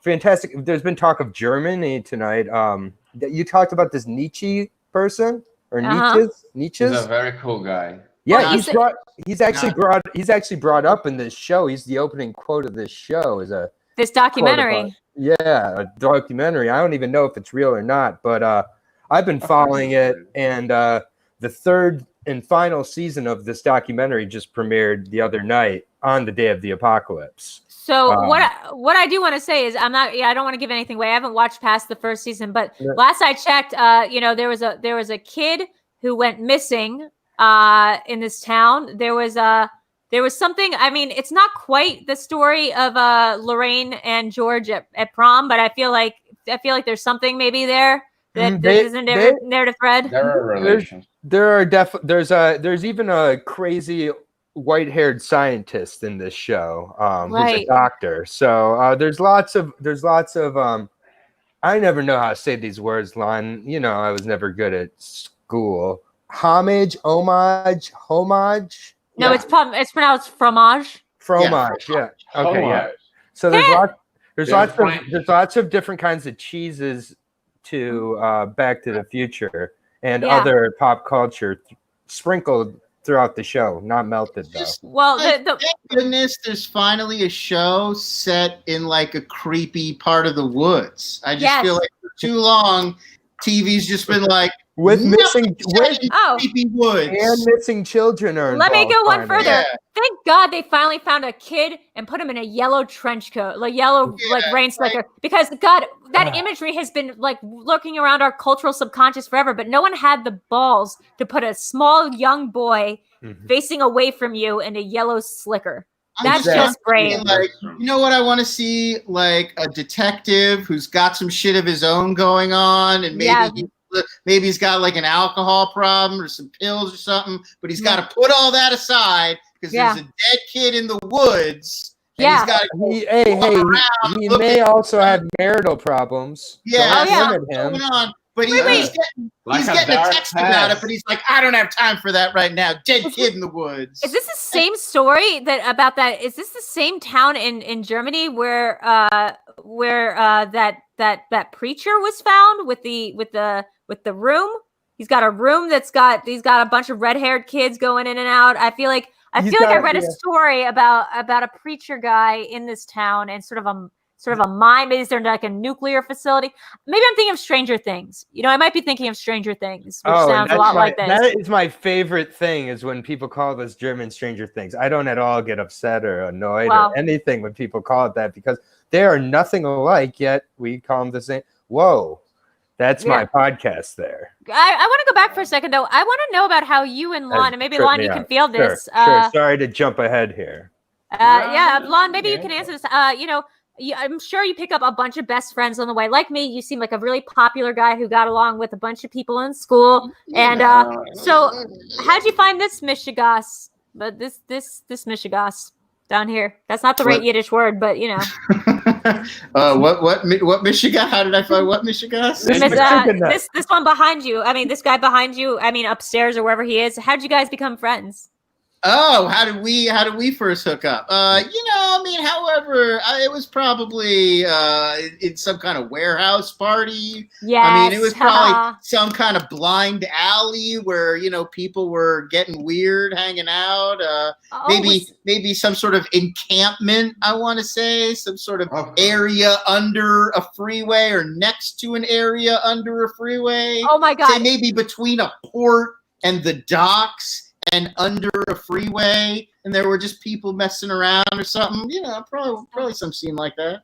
been talk of Germany tonight. You talked about this Nietzsche person or Nietzsche's. He's a very cool guy. Yeah, he's actually brought up in this show. He's the opening quote of this show. This documentary. A documentary. I don't even know if it's real or not, but I've been following it, and the third and final season of this documentary just premiered the other night on the day of the apocalypse. So what I do want to say is I don't want to give anything away. I haven't watched past the first season, but last I checked, you know, there was a kid who went missing in this town. There was something. I mean, it's not quite the story of Lorraine and George at prom, but I feel like there's something maybe there that isn't there to thread. There are relations. There's even a crazy white-haired scientist in this show who's a doctor. So there's lots of I never know how to say these words, Lon. You know, I was never good at school. Homage. No, it's pronounced fromage. Fromage, yeah. Okay, yeah. So there's lots of different kinds of cheeses to Back to the Future and other pop culture sprinkled throughout the show, not melted though. Well, thank goodness there's finally a show set in like a creepy part of the woods. I just feel like for too long, TV's just been like with missing creepy woods and missing children. Let me go one further. Yeah. Thank God they finally found a kid and put him in a yellow trench coat, like rain slicker. Because God, that imagery has been like lurking around our cultural subconscious forever. But no one had the balls to put a small young boy facing away from you in a yellow slicker. That's Exactly. just great. Like, you know what I want to see? Like a detective who's got some shit of his own going on, and maybe he's got like an alcohol problem or some pills or something, but he's got to put all that aside because there's a dead kid in the woods. And he's got to he may also have marital problems. Yeah, Don't limit him. going on. But he's getting a text about it, but he's like, I don't have time for that right now. Dead kid in the woods. Is this the same story about that? Is this the same town in Germany where that preacher was found with the room? He's got a room he's got a bunch of red-haired kids going in and out. I feel like I read a story about a preacher guy in this town and sort of a mine. Maybe is there like a nuclear facility? Maybe I'm thinking of Stranger Things. I might be thinking of Stranger Things, which sounds a lot like this. That is my favorite thing is when people call this German Stranger Things. I don't at all get upset or annoyed or anything when people call it that because they are nothing alike, yet we call them the same. Whoa. That's my podcast there. I want to go back for a second, though. I want to know about how you and Lon, and maybe Lon, you can feel this. Sure. Sorry to jump ahead here. Lon, maybe you can answer this. I'm sure you pick up a bunch of best friends on the way. Like me, you seem like a really popular guy who got along with a bunch of people in school. And so how'd you find this Mishigas? But this Mishigas down here. That's not the right Yiddish word, but what Michigan? How did I find what Michigan? This one behind you. I mean, this guy behind you. I mean, upstairs or wherever he is. How'd you guys become friends? Oh, how did we first hook up? It was probably in some kind of warehouse party. Yes. I mean, it was probably some kind of blind alley where, people were getting weird, hanging out. Maybe some sort of encampment, I want to say, some sort of area under a freeway or next to an area under a freeway. Oh my God. Say maybe between a port and the docks. And under a freeway, and there were just people messing around or something. Probably some scene like that.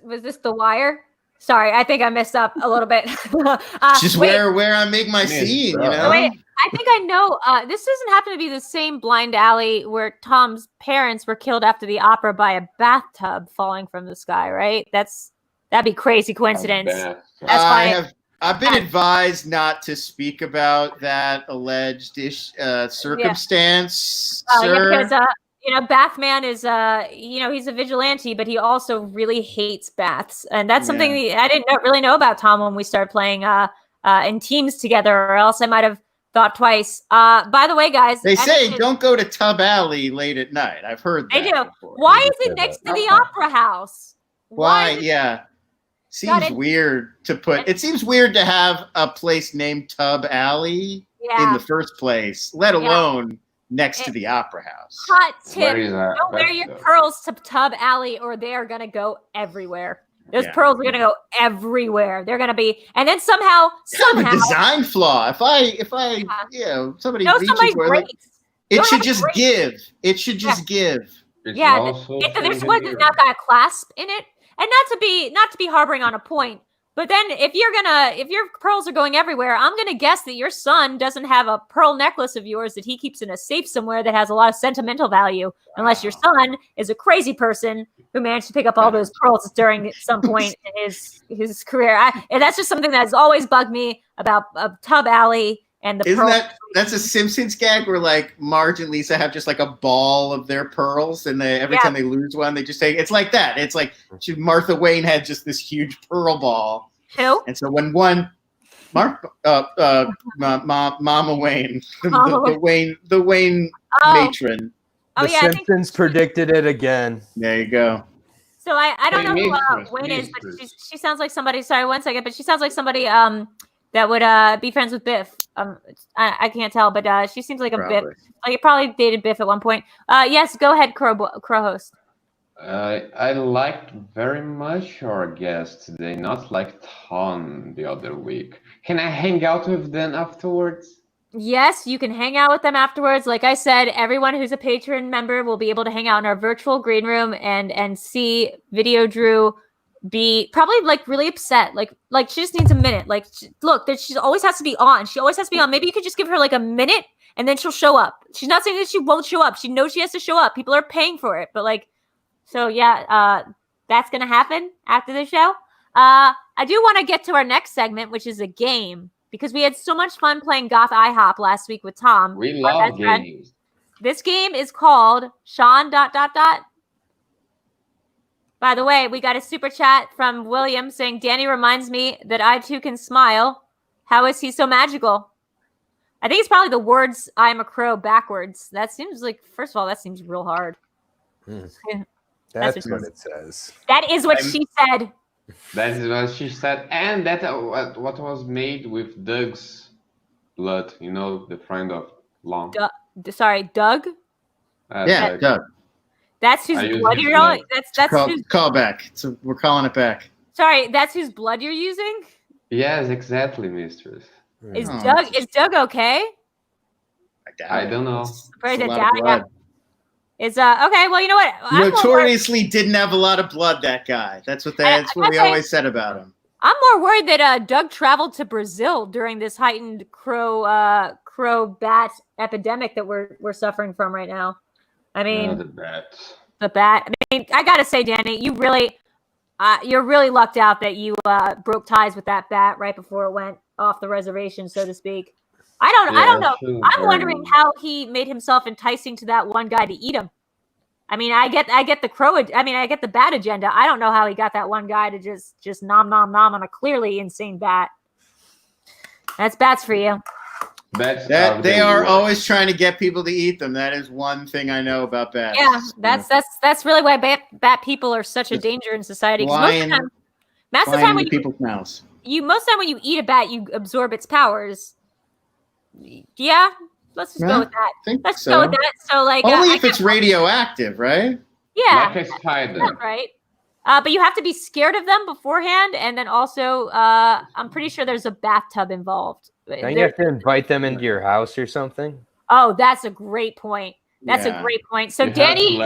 Was this The Wire? Sorry, I think I messed up a little bit. Just where I make my scene, Wait, I think I know. This doesn't happen to be the same blind alley where Tom's parents were killed after the opera by a bathtub falling from the sky, right? That'd be crazy coincidence. That's why I've been advised not to speak about that alleged circumstance, sir. Because Bathman is he's a vigilante, but he also really hates baths, and that's something I didn't really know about Tom when we started playing in teams together, or else I might have thought twice. By the way, guys, they say don't go to Tub Alley late at night. I've heard that. They do. Before. Why is it next to the Opera House? Why? Yeah. Seems weird to put. It seems weird to have a place named Tub Alley in the first place, let alone next to the Opera House. Hot tip: don't wear your pearls to Tub Alley, or they are gonna go everywhere. Those pearls are gonna go everywhere. They're gonna be, and then somehow a design flaw. If somebody reaches for it, it should just give. It should just give. If this one has not got a clasp in it. And not to be harboring on a point, but then if your pearls are going everywhere, I'm gonna guess that your son doesn't have a pearl necklace of yours that he keeps in a safe somewhere that has a lot of sentimental value, unless your son is a crazy person who managed to pick up all those pearls during some point in his career. And that's just something that's always bugged me about Tub Alley and the pearl. That's a Simpsons gag where like Marge and Lisa have just like a ball of their pearls, and every time they lose one, they just take. It's like that. It's like Martha Wayne had just this huge pearl ball. Who? And so when Mama Wayne, the Wayne matron. The Simpsons predicted it again. There you go. So I don't know who Wayne is, but she sounds like somebody. Sorry, 1 second, but she sounds like somebody that would be friends with Biff. I can't tell, but she seems like a Biff. Like probably dated Biff at one point. Yes, go ahead, Crowhost. I liked very much our guest today, not like Tom the other week. Can I hang out with them afterwards? Yes, you can hang out with them afterwards. Like I said, everyone who's a patron member will be able to hang out in our virtual green room and see Videodrew be probably like really upset. Like she just needs a minute. Like look, she always has to be on. She always has to be on. Maybe you could just give her like a minute and then she'll show up. She's not saying that she won't show up. She knows she has to show up. People are paying for it. But like, so yeah, that's going to happen after the show. I do want to get to our next segment, which is a game, because we had so much fun playing Goth IHOP last week with Tom. We love games. This game is called Sean ... By the way, we got a super chat from William saying, Danny reminds me that I too can smile. How is he so magical? I think it's probably the words I'm a crow backwards. That seems like, first of all, that seems real hard. That's what it says. That is what she said. That is what she said. And that what was made with Doug's blood, you know, the friend of Lon. Doug? Yeah, Doug. That's whose blood you're on. That's whose call back. So we're calling it back. Sorry, that's whose blood you're using? Yes, exactly, mistress. Is Doug okay? I don't know. Is okay, well, you know what? Notoriously didn't have a lot of blood, that guy. That's what we always said about him. I'm more worried that Doug traveled to Brazil during this heightened crow bat epidemic that we're suffering from right now. I mean, the bat. I mean, I gotta say, Danny, you're really lucked out that you broke ties with that bat right before it went off the reservation, so to speak. I don't know. I'm wondering how he made himself enticing to that one guy to eat him. I mean, I get the crow. I mean, I get the bat agenda. I don't know how he got that one guy to just nom nom nom on a clearly insane bat. That's bats for you. They are always trying to get people to eat them. That is one thing I know about bats. Yeah, that's really why bat people are such a danger in society. Most of the time when people's mouths. Most of the time when you eat a bat, you absorb its powers. Yeah, let's just go with that. Let's go with that. So, like, only if it's radioactive, right? Yeah, like a spider. Right. But you have to be scared of them beforehand, and then also, I'm pretty sure there's a bathtub involved. Don't you have to invite them into your house or something? Oh, that's a great point. A great point. So, Danny, you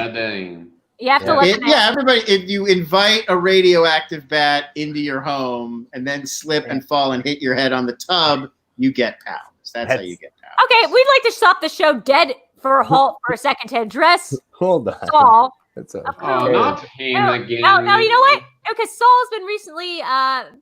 have to let them in. Yeah, everybody, if you invite a radioactive bat into your home and then slip and fall and hit your head on the tub, you get powers. That's how you get powers. Okay, we'd like to stop the show dead for a halt for a second to address Hold on. Saul. Not him again. No, you know what? Because Saul's been recently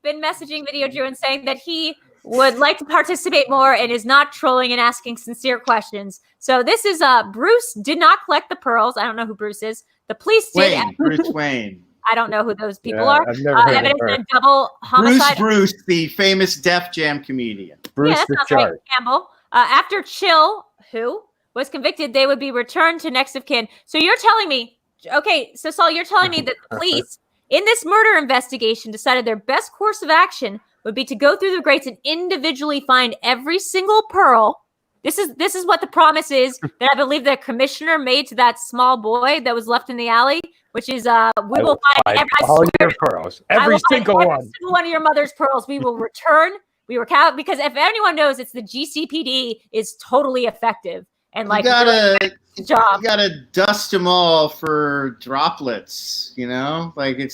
been messaging Videodrew and saying that he would like to participate more and is not trolling and asking sincere questions. So this is Bruce did not collect the pearls. I don't know who Bruce is. The police did. Bruce Wayne. I don't know who those people are. I've never heard evidence of her. of double homicide. Bruce, the famous Def Jam comedian. Bruce that the sounds Shark. right, Campbell. After Chill, who was convicted, they would be returned to next of kin. So you're telling me, okay, so Saul, you're telling me that the police in this murder investigation decided their best course of action would be to go through the grates and individually find every single pearl. This is what the promise is that I believe the commissioner made to that small boy that was left in the alley, which is we will find all your pearls, every single one. Every single one of your mother's pearls. We will return. We were because if anyone knows, it's the GCPD is totally effective and like you gotta job. You gotta dust them all for droplets. You know, like you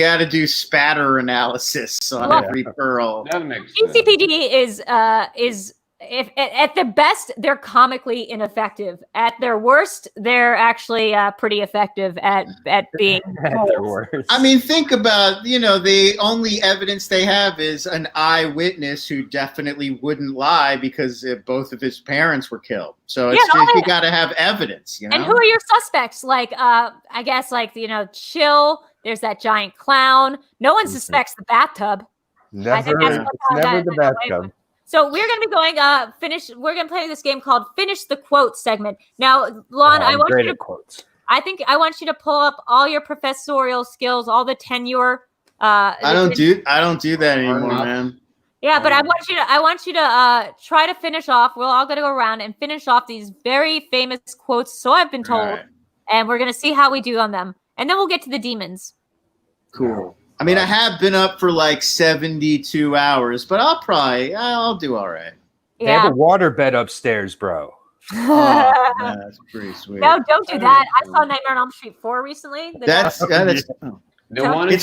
got to do spatter analysis on every pearl. That makes sense. GCPD is if at their best they're comically ineffective. At their worst, they're actually pretty effective at being At their worst. I mean, think about the only evidence they have is an eyewitness who definitely wouldn't lie because both of his parents were killed. So it's just you got to have evidence. And who are your suspects? Like I guess Chill. There's that giant clown. No one suspects the bathtub. Never the bathtub. So we're going to be going we're going to play this game called Finish the Quote segment. Now, Lon, I want you to quotes. I want you to pull up all your professorial skills, all the tenure. I don't do that anymore, man. Yeah, but I want you to try to finish off. We're all going to go around and finish off these very famous quotes, so I've been told. Right. And we're going to see how we do on them. And then we'll get to the demons. Cool. I mean, I have been up for like 72 hours, but I'll do all right. Yeah. They have a waterbed upstairs, bro. Oh, man, that's pretty sweet. No, don't do that. I saw Nightmare on Elm Street 4 recently. It's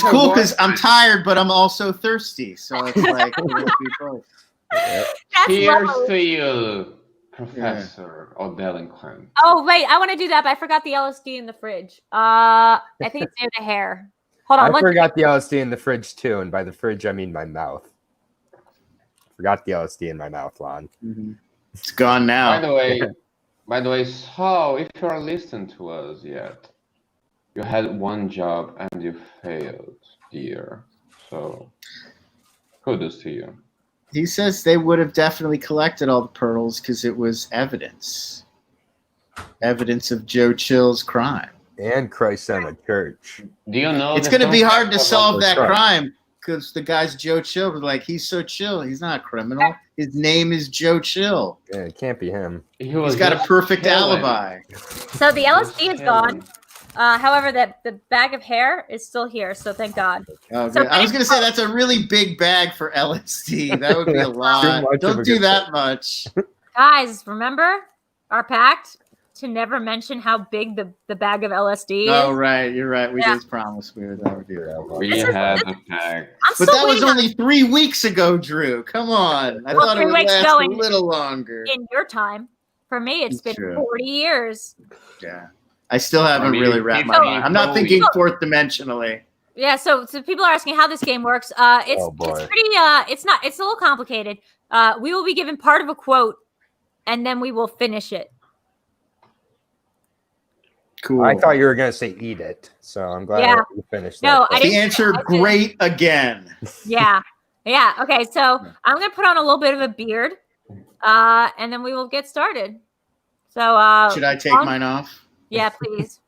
cool because I'm tired, but I'm also thirsty. So it's like, Cheers to you. Professor or Delinquent? Oh, wait. I want to do that, but I forgot the LSD in the fridge. I think it's near the hair. Hold on. I forgot the LSD in the fridge too, and by the fridge I mean my mouth. Forgot the LSD in my mouth, Lon. It's gone now. By the way, so if you're listening to us yet, you had one job and you failed, dear. So kudos to you. He says they would have definitely collected all the pearls because it was evidence. Evidence of Joe Chill's crime. And Christ on a church. Do you know It's going to be hard to solve that crime because the guy's Joe Chill. Was like, he's so chill. He's not a criminal. His name is Joe Chill. Yeah, it can't be him. He's got a perfect alibi. So the LSD is gone. However, the bag of hair is still here, so thank God. Oh, so I was going to say that's a really big bag for LSD. That would be a lot. Don't do that much. Guys, remember our pact to never mention how big the bag of LSD is? Oh, right. You're right. We just promised we would never do that. We had a pact. But that was only 3 weeks ago, Drew. Come on. I thought it would last a little longer. In your time. For me, it's been 40 years. Yeah. I still haven't really wrapped my mind. I'm not thinking fourth dimensionally. Yeah, so people are asking how this game works. It's pretty it's a little complicated. We will be given part of a quote and then we will finish it. Cool. I thought you were going to say eat it. So I'm glad you finished that. No, I didn't. The answer great again. Yeah. Yeah. Okay, so I'm going to put on a little bit of a beard. And then we will get started. So should I take mine off? Yeah, please.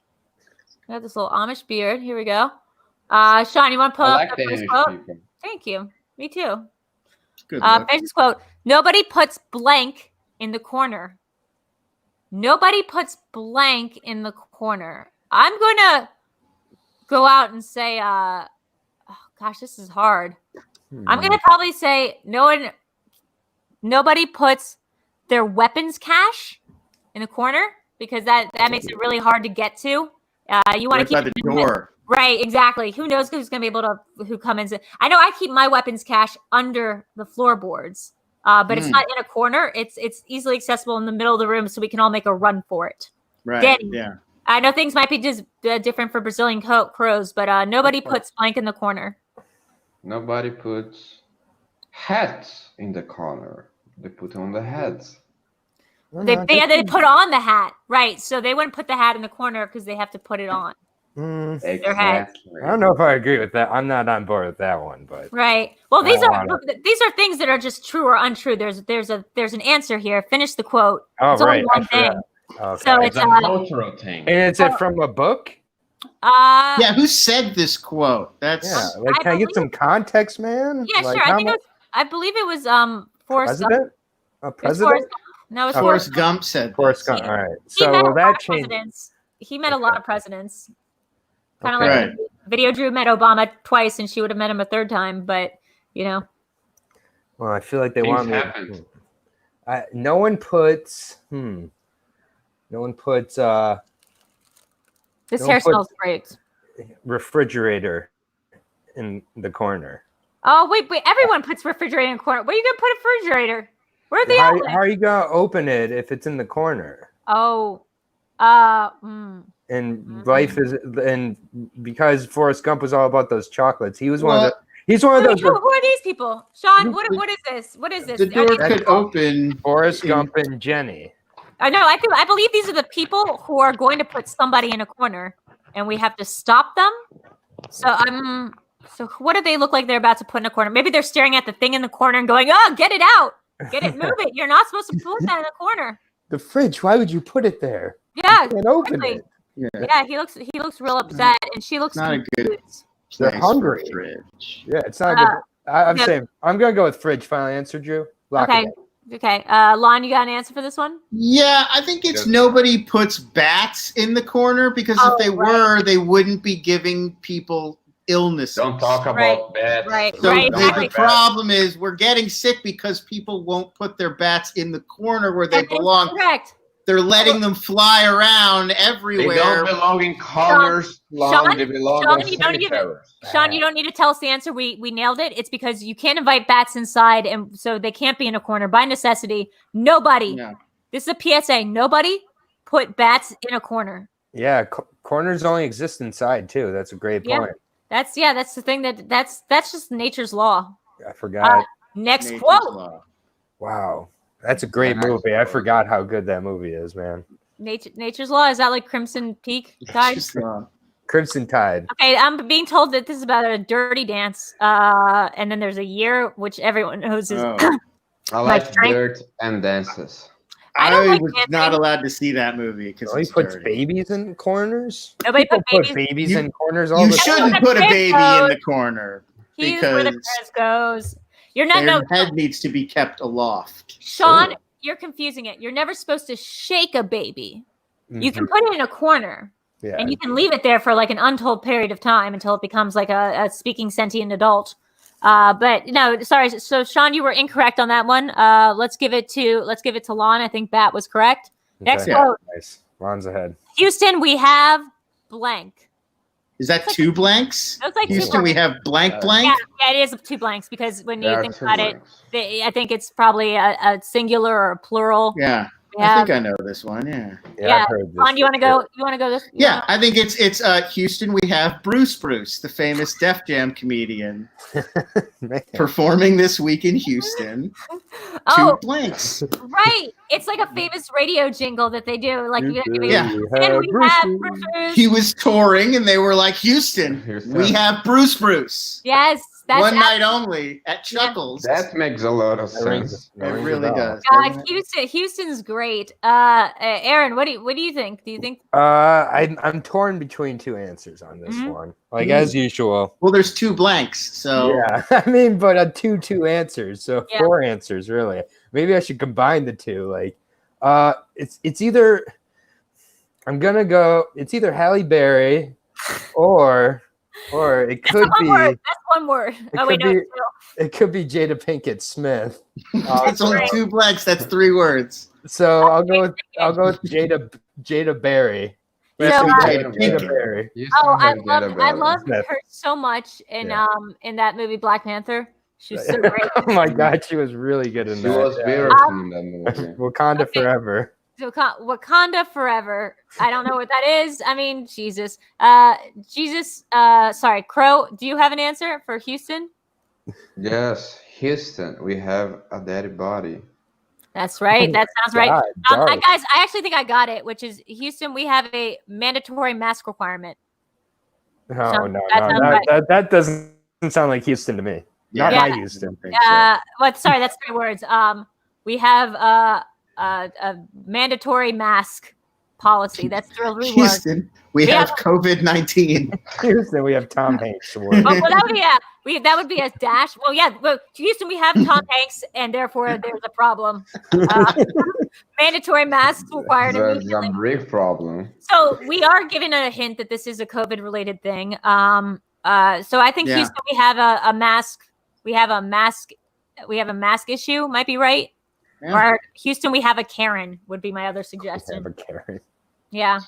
I got this little Amish beard. Here we go. Sean, you want to pull up the first quote? Thank you. Me too. Good finish this quote. Nobody puts blank in the corner. Nobody puts blank in the corner. I'm going to go out and say, oh, gosh, this is hard. I'm going to probably say nobody puts their weapons cache in the corner. Because that makes it really hard to get to. You want to keep by the door. Right, exactly. Who knows who's going to be able to who comes in? I know I keep my weapons cache under the floorboards, but it's not in a corner. It's easily accessible in the middle of the room, so we can all make a run for it. Right. Danny, yeah. I know things might be just different for Brazilian crows, but nobody puts blank in the corner. Nobody puts hats in the corner. They put on the heads. They put on the hat, right? So they wouldn't put the hat in the corner because they have to put it on. Their head. I don't know if I agree with that. I'm not on board with that one, but right. Well, these are things that are just true or untrue. There's an answer here. Finish the quote. Oh, it's right. only one thing. Okay. So it's a cultural thing. And it's from a book. Yeah. Who said this quote? That's can I get some context, man? Yeah, sure. I believe it was Forrest Gump. A president? No, it's Forrest Gump said. Forrest Gump. All right. So that changed. He met a lot of presidents. Kind of like Videodrew met Obama twice, and she would have met him a third time. But Well, I feel like they want me. No one puts. No one puts. This hair smells great. Refrigerator in the corner. Oh wait! Everyone puts refrigerator in the corner. Where are you gonna put a refrigerator? Where's the outlet? How are you gonna open it if it's in the corner? Oh, And life is, and because Forrest Gump was all about those chocolates, he was one of the. He's one of those. Who are these people, Sean? What is this? What is this? The door could open. Forrest Gump and Jenny. I know. I believe these are the people who are going to put somebody in a corner, and we have to stop them. So what do they look like they're about to put in a corner? Maybe they're staring at the thing in the corner and going, "Oh, get it out! Get it, move it! You're not supposed to put that in the corner." The fridge. Why would you put it there? Yeah, you can't open it. Yeah, he looks real upset, and she looks not confused. a good. They're hungry. Fridge. Yeah, it's not good. I'm saying I'm gonna go with fridge. Final answer, Drew. Okay. Lon, you got an answer for this one? Yeah, I think it's nobody puts bats in the corner because if they were, they wouldn't be giving people illnesses. Don't talk about bats. Right. So the problem is we're getting sick because people won't put their bats in the corner where they belong. Correct. They're letting them fly around everywhere. They don't belong in corners. They belong in cemeteries. Sean, you don't need to tell us the answer. We nailed it. It's because you can't invite bats inside, and so they can't be in a corner by necessity. Nobody. No. This is a PSA. Nobody put bats in a corner. Yeah, corners only exist inside too. That's a great point. That's the thing that's just nature's law. I forgot. Next Nature's quote. law. Wow, that's a great movie. I forgot how good that movie is, man. Nature's law, is that like Crimson Peak Tide? Nature's law. Crimson Tide. Okay, I'm being told that this is about a dirty dance. And then there's a year, which everyone knows is. I like dirt and dances. I don't like was dancing. not allowed to see that movie because Nobody puts babies in corners. Nobody People put put babies in corners all You the time. shouldn't put a baby in the corner He's where the because prayers goes. You're not. their No, head needs to be kept aloft. Sean, you're confusing it. You're never supposed to shake a baby. You can put it in a corner. Yeah. And you can leave it there for like an untold period of time until it becomes like a speaking sentient adult. But no, sorry. So Sean, you were incorrect on that one. Let's give it to Lon. I think Bat was correct. Next quote. Nice. Lon's ahead. Houston, we have blank. Is that two blanks? That's like Houston, we have blank blank. Yeah, it is 2 blanks because when you There are think 2 about it, blanks. I think it's probably a singular or a plural. Yeah, We I have- think I know this one. Yeah. Yeah. I've heard this Lon, you want to before. go? You want to go this? Yeah, I think it's Houston. We have Bruce, the famous Def Jam comedian, Man. performing this week in Houston. Oh, 2 blanks. right. It's like a famous radio jingle that they do. Like, Yeah. and we have Bruce. He was touring, and they were like, Houston, Houston. we have Bruce. Yes, that's One night only at Chuckles. That makes a lot of sense. It really does. God, Houston's great. Aaron, what do you think? Do you think? I'm torn between 2 answers on this one. Like as usual. Well, there's 2 blanks, so Yeah, I mean, but two answers, so Yeah. 4 answers really. Maybe I should combine the 2. Like, it's either it's either Halle Berry, or it could be. That's one word. It could be- It could be Jada Pinkett Smith. it's only 2 blanks. That's 3 words. So I'll go with Jada Berry. You know, Jada Berry. I love Smith. her so much in Yeah. in that movie Black Panther. She was so great. Oh my God, she was really good in She that. was beautiful in that movie. Wakanda Okay. forever. So, Wakanda forever. I don't know what that is. I mean, Jesus. Sorry, Crow. Do you have an answer for Houston? Yes, Houston, we have a daddy body. That's right. That sounds right. God, dark. Guys, I actually think I got it, which is Houston, we have a mandatory mask requirement. No, that that doesn't sound like Houston to me. Not Yeah. my Houston. Sorry, that's 3 words. We have a mandatory mask policy. That's 3 words. Houston, we have COVID-19. Houston, we have Tom Hanks. Well, that would be a dash. Well, yeah. Well, Houston, we have Tom Hanks, and therefore there's a problem. Mandatory masks required That's immediately. a big problem. So we are given a hint that this is a COVID-related thing. So I think Yeah. Houston, we have a mask. We have a mask. We have a mask issue. Might be right. Yeah. Or Houston, we have a Karen. Would be my other suggestion. Have a Karen. Yeah.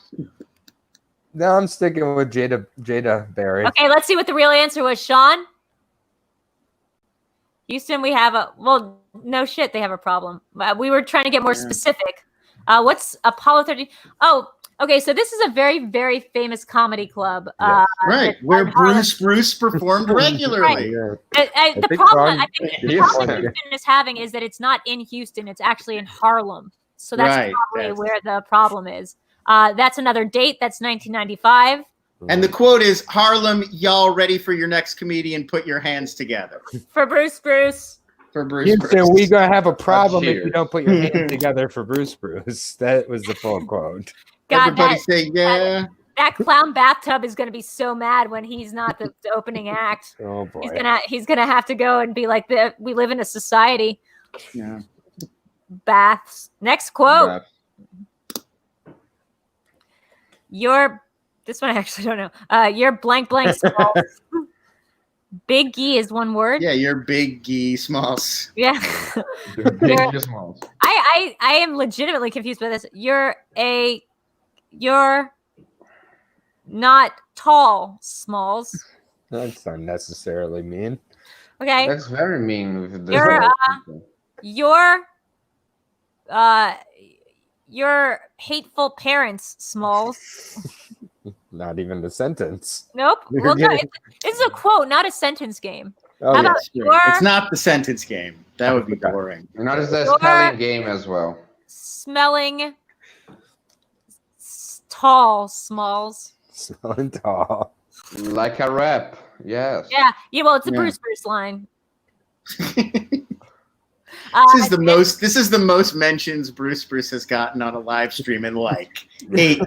No, I'm sticking with Jada Berry. Okay. Let's see what the real answer was, Sean. Houston, we have a no shit. They have a problem. We were trying to get more specific. What's Apollo 13? Oh, okay. So this is a very, very famous comedy club. Yes. Right, where Bruce performed regularly. The big problem fun. I think the Yes. problem Houston is having is that it's not in Houston. It's actually in Harlem. So that's Right, probably yes. where the problem is. That's another date. That's 1995. And the quote is, Harlem, y'all ready for your next comedian? Put your hands together. For Bruce. For Bruce. Houston, we gonna have a problem if you cheers. don't put your hands together for Bruce. That was the full quote. God, Everybody say, yeah. that clown bathtub is going to be so mad when he's not the opening act. Oh boy. He's gonna have to go and be like, we live in a society. Yeah. Baths. Next quote. This one I actually don't know. Your blank small. Big E is 1 word. Yeah, you're Big Gee Smalls. Yeah. Big or small. I am legitimately confused by this. You're not tall, Smalls. That's unnecessarily mean. Okay. That's very mean with the You're, your hateful parents, Smalls. Not even a sentence. Nope. You're Well, no, getting- this is a quote, not a sentence game. Oh, How yeah. about your It's not the sentence game. That would be boring. You notice the Your- spelling game as well. smelling tall, Smalls? Smelling tall. Like a rap, yes. Yeah. Well, it's a Yeah. Bruce line. This is the most mentions Bruce has gotten on a live stream in like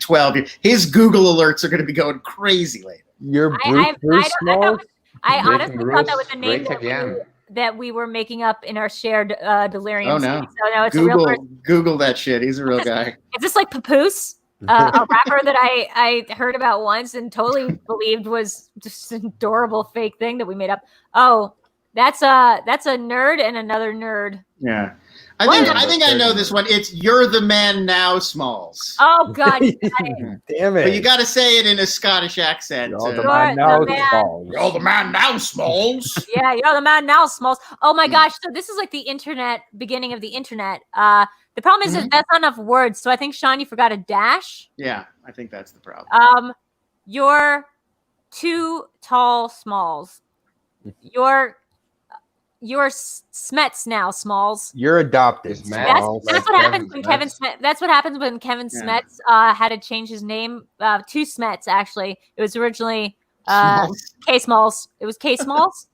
12 years. His Google alerts are going to be going crazy later. You're I Smalls? honestly Making thought that was a Bruce name great again. that we were making up in our shared delirium. Oh, no. state. So no, it's a real person. Google that shit. He's a real guy. Is this like Papoose, a rapper that I heard about once and totally believed was just an adorable fake thing that we made up? Oh, that's a nerd and another nerd. Yeah. I think I know this one. It's You're the Man Now, Smalls. Oh God, Damn it. But you got to say it in a Scottish accent. You're the You're man the now, man. Smalls. You're the man now, Smalls. yeah, you're the man now, Smalls. Oh my gosh, so this is like the internet, beginning of the internet. The problem is that that's not enough words. So I think Sean, you forgot a dash. Yeah, I think that's the problem. You're too tall, Smalls. You're Smets now, Smalls. You're adopted. It's Matt. Smalls. That's Like what happens Kevin when Kevin Smets. Smets. That's what happens when Kevin Yeah. Smets had to change his name to Smets. Actually, it was originally Smalls. K Smalls. It was K Smalls,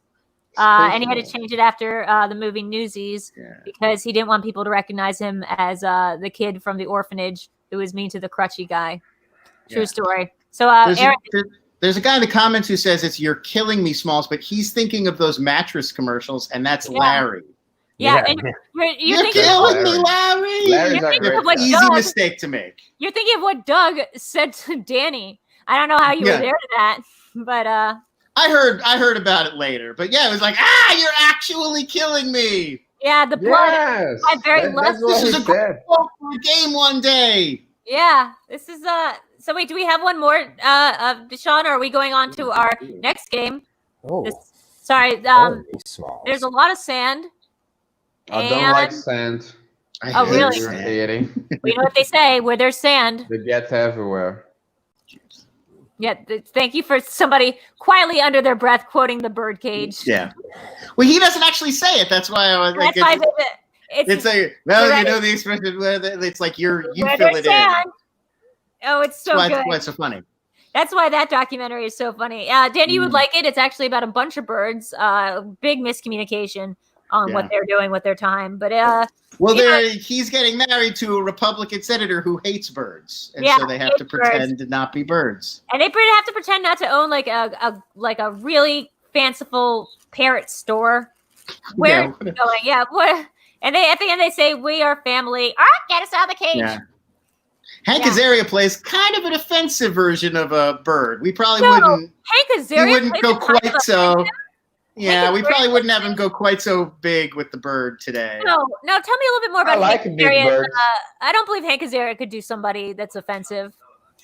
and he had to change it after the movie Newsies Yeah. because he didn't want people to recognize him as the kid from the orphanage who was mean to the crutchy guy. True Yeah. story. So, There's, Aaron, there's a guy in the comments who says it's You're Killing Me, Smalls, but he's thinking of those mattress commercials, and that's Yeah. Larry. yeah, Yeah. and you're You're thinking killing me, Larry. Larry. Larry's You're a thinking great of what guy. Easy Doug- mistake to make. you're thinking of what Doug said to Danny. I don't know how you Yeah. were there to that, but I heard about it later, but yeah, it was like, you're actually killing me. yeah, the blood. Yes. My very That's left- what This he is a said. Oh, for a game one day. Yeah, this is So wait, do we have one more, Deshaun? Or are we going on to our next game? Oh, Sorry, holy Smalls. there's a lot of sand. I don't like And- sand. I Oh, hate really? It's sand. irritating. We know what they say: where there's sand. They get everywhere. Yeah, thank you for somebody quietly under their breath quoting the birdcage. Yeah. Well, he doesn't actually say it. That's why I was like, That's why it's it's like, well, You're you right. know the expression where it's like you where fill there's it in. sand. Oh, it's so That's good. why it's so funny. That's why that documentary is so funny. Danny, you would like it. It's actually about a bunch of birds. Big miscommunication on what Yeah. they're doing with their time. But Well, Yeah. he's getting married to a Republican senator who hates birds, and Yeah, so they have to hates birds. pretend to not be birds. and they have to pretend not to own like a really fanciful parrot store. Where Yeah. it's going? Yeah. What? And they at the end they say we are family. Get us out of the cage. Yeah. Hank Yeah. Azaria plays kind of an offensive version of a bird. We probably No, wouldn't. Hank He Azaria wouldn't plays go a kind of quite so. offensive- Yeah, Hank we Azaria probably wouldn't have plays- him go quite so big with the bird today. No, tell me a little bit more I about like Hank big Azaria. birds. I don't believe Hank Azaria could do somebody that's offensive.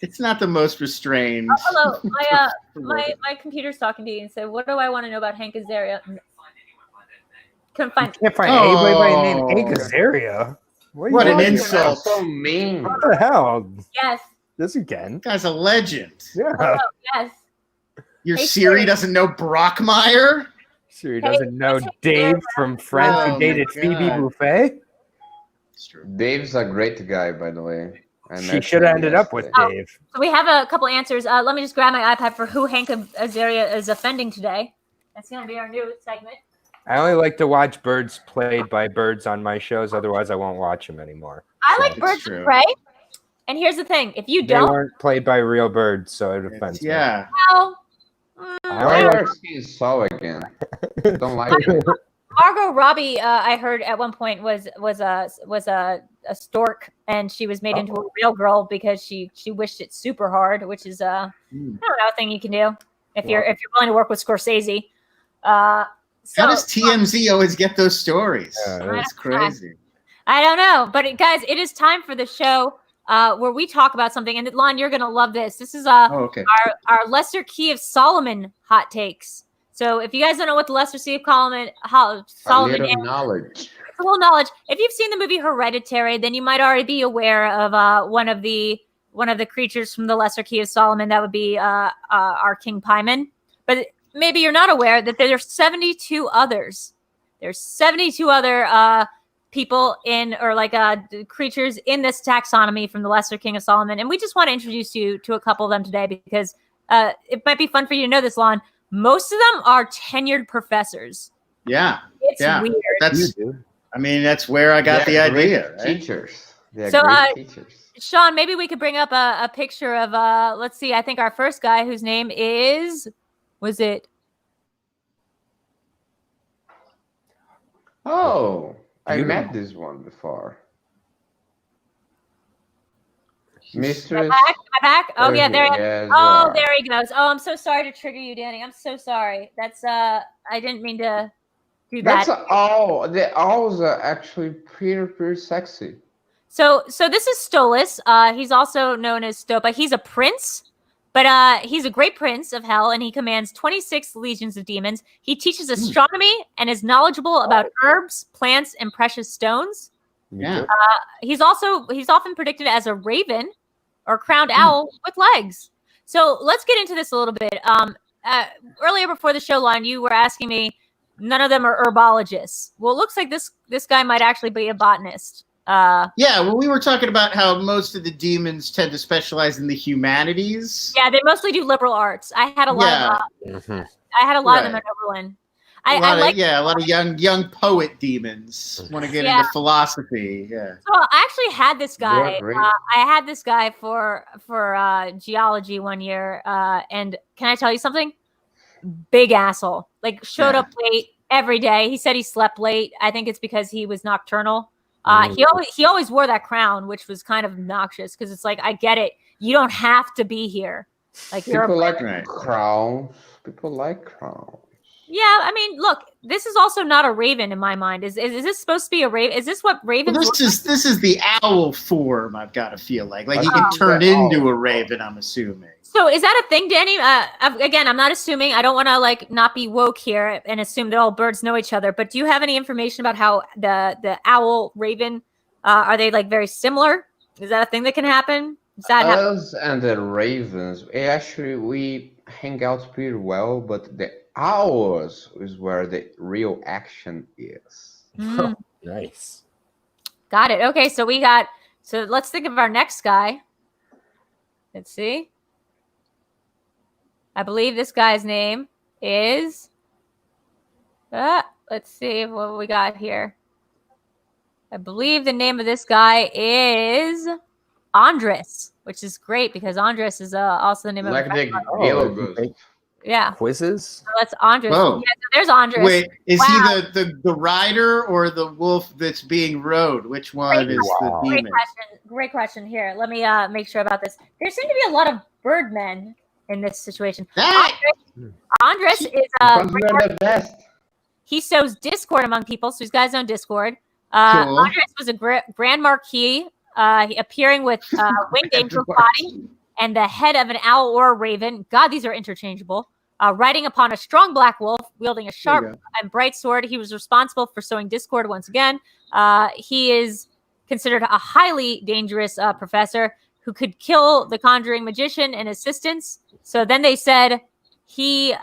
It's not the most restrained. Oh, hello, my computer's talking to you and said, "What do I want to know about Hank Azaria?" Couldn't find. Can't find anybody by the name Oh. Hank Azaria. What an You're insult. so mean. What the hell? Yes, Yes, you can. Guy's a legend. Yeah. yes. Your Hey, Siri Siri. doesn't know Brockmeyer? Sure, he Hey, doesn't know what's Dave Azaria? from Friends Oh who my dated Phoebe God. Buffet. It's true. Dave's a great guy, by the way. I She met should have him ended up with yesterday. Dave. So we have a couple answers. Let me just grab my iPad for who Hank Azaria is offending today. That's going to be our new segment. I only like to watch birds played by birds on my shows. Otherwise, I won't watch them anymore. I like It's birds true. of prey. And here's the thing: if you They don't, weren't played by real birds, so it offends me. Yeah. know, I Why only are skin so again? Don't like it. Margot Robbie, I heard at one point was a stork, and she was made into a real girl because she wished it super hard, which is I don't know, a thing you can do if you're willing to work with Scorsese. How does TMZ always get those stories? Yeah, That's crazy. I don't know, but guys, it is time for the show where we talk about something. And Lon, you're gonna love this. This is Oh, okay. our Lesser Key of Solomon hot takes. So if you guys don't know what the Lesser Key of Solomon A is, little knowledge. a little knowledge. If you've seen the movie Hereditary, then you might already be aware of one of the creatures from the Lesser Key of Solomon. That would be our King Paimon. But maybe you're not aware that there's 72 others. There's 72 other people creatures in this taxonomy from the Lesser King of Solomon. And we just want to introduce you to a couple of them today because it might be fun for you to know this, Lon. Most of them are tenured professors. Yeah. It's weird. That's where I got the idea. Right? Teachers. They're So, great teachers. Sean, maybe we could bring up a picture of, let's see, I think our first guy whose name was it? Oh, I met this one before. Mistress. My back? Oh, yeah, there. Yes, there he goes. Oh, I'm so sorry to trigger you, Danny. I'm so sorry. That's I didn't mean to do that. That's all. The owls are actually pretty sexy. So this is Stolas. He's also known as Stopa. He's a prince, but he's a great prince of hell, and he commands 26 legions of demons. He teaches astronomy and is knowledgeable about herbs, plants, and precious stones. Yeah. He's often predicted as a raven or crowned owl with legs. So let's get into this a little bit. Earlier before the show, Lon, you were asking me, none of them are herbologists. Well, it looks like this guy might actually be a botanist. Well, we were talking about how most of the demons tend to specialize in the humanities. Yeah, they mostly do liberal arts. I had a lot of them in Oberlin. A lot of young poet demons want to get into philosophy. Yeah. So I actually had this guy. I had this guy for geology one year, and can I tell you something? Big asshole. Like showed up late every day. He said he slept late. I think it's because he was nocturnal. He always wore that crown, which was kind of obnoxious because it's like, I get it. You don't have to be here. Like people like crowns. People like crowns. Yeah, I mean, look, this is also not a raven in my mind. Is this supposed to be a raven? Is this what ravens? Well, this is the owl form. I've got to feel like he can turn into a raven. I'm assuming. So is that a thing, Danny? Again, I'm not assuming. I don't want to not be woke here and assume that all birds know each other. But do you have any information about how the owl raven are they very similar? Is that a thing that can happen? Does that happen? Us and the ravens, we hang out pretty well, but the owls is where the real action is. Nice. Got it. Okay, so let's think of our next guy. Let's see. I believe this guy's name is, let's see what we got here. I believe the name of this guy is Andres, which is great because Andres is also the name of the yeah. Quizzes? So that's Andres. Whoa. Yeah, so there's Andres. Wait, is he the rider or the wolf that's being rode? Which one is the demon? Great question. Here, let me make sure about this. There seem to be a lot of birdmen in this situation. Andres is the best. He sows discord among people, so he's got his own discord. Cool. Andres was a grand marquis, appearing with winged angel body and the head of an owl or a raven. God, these are interchangeable. Riding upon a strong black wolf, wielding a sharp and bright sword. He was responsible for sowing discord once again. He is considered a highly dangerous professor who could kill the conjuring magician and assistants. So then they said he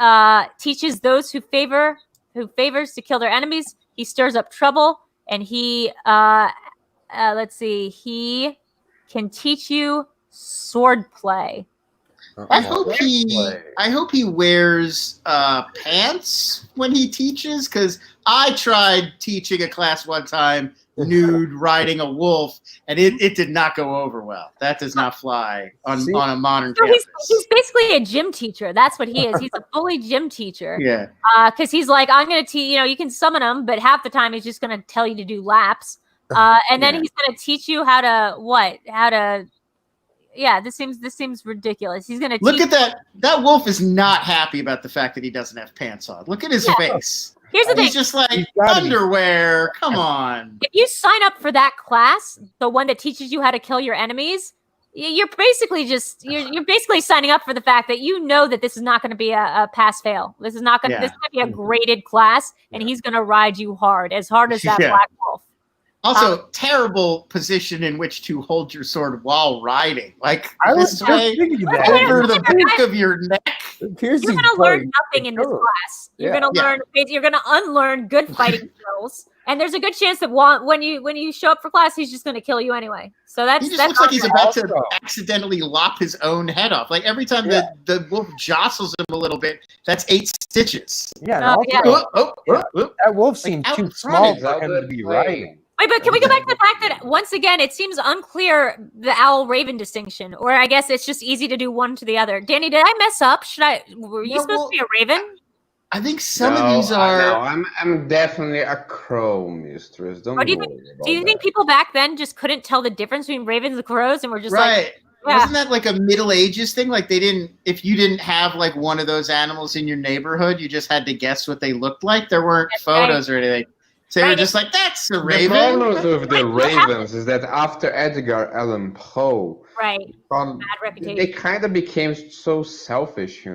teaches those who favors to kill their enemies. He stirs up trouble, and he he can teach you sword play. I hope he wears pants when he teaches, because I tried teaching a class one time, nude riding a wolf, and it did not go over well. That does not fly on a modern campus. He's basically a gym teacher. That's what he is. He's a fully gym teacher. Yeah. Because he's like, I'm going to teach, you can summon him, but half the time he's just going to tell you to do laps. And then he's going to teach you this seems ridiculous. He's going to look at that. That wolf is not happy about the fact that he doesn't have pants on. Look at his face. Here's the thing. He's just like, underwear. Come on. If you sign up for that class, the one that teaches you how to kill your enemies, you're basically you're basically signing up for the fact that you know that this is not going to be a pass fail. This is not going to this is going to be a graded class, and he's going to ride you hard as that Black Wolf. Also, terrible position in which to hold your sword while riding. Like I was this way over the back of your neck. You're going to learn nothing in this class. You're going to learn. You're going to unlearn good fighting skills. And there's a good chance that when you show up for class, he's just going to kill you anyway. So he just looks like he's about to accidentally lop his own head off. Like every time the wolf jostles him a little bit, that's 8 stitches. Yeah. That wolf seemed too small for him to be riding. Wait, but can we go back to the fact that once again it seems unclear the owl-raven distinction, or I guess it's just easy to do one to the other. Danny, did I mess up? Were you supposed to be a raven? I think some of these are. No, I'm definitely a crow, mistress. Don't worry about do you think people back then just couldn't tell the difference between ravens and crows, and were just right? Wasn't that like a Middle Ages thing? Like if you didn't have like one of those animals in your neighborhood, you just had to guess what they looked like. There weren't photos or anything. So they were just like, that's a raven. The problem with the ravens is that after Edgar Allan Poe, bad reputation. They kind of became so selfish,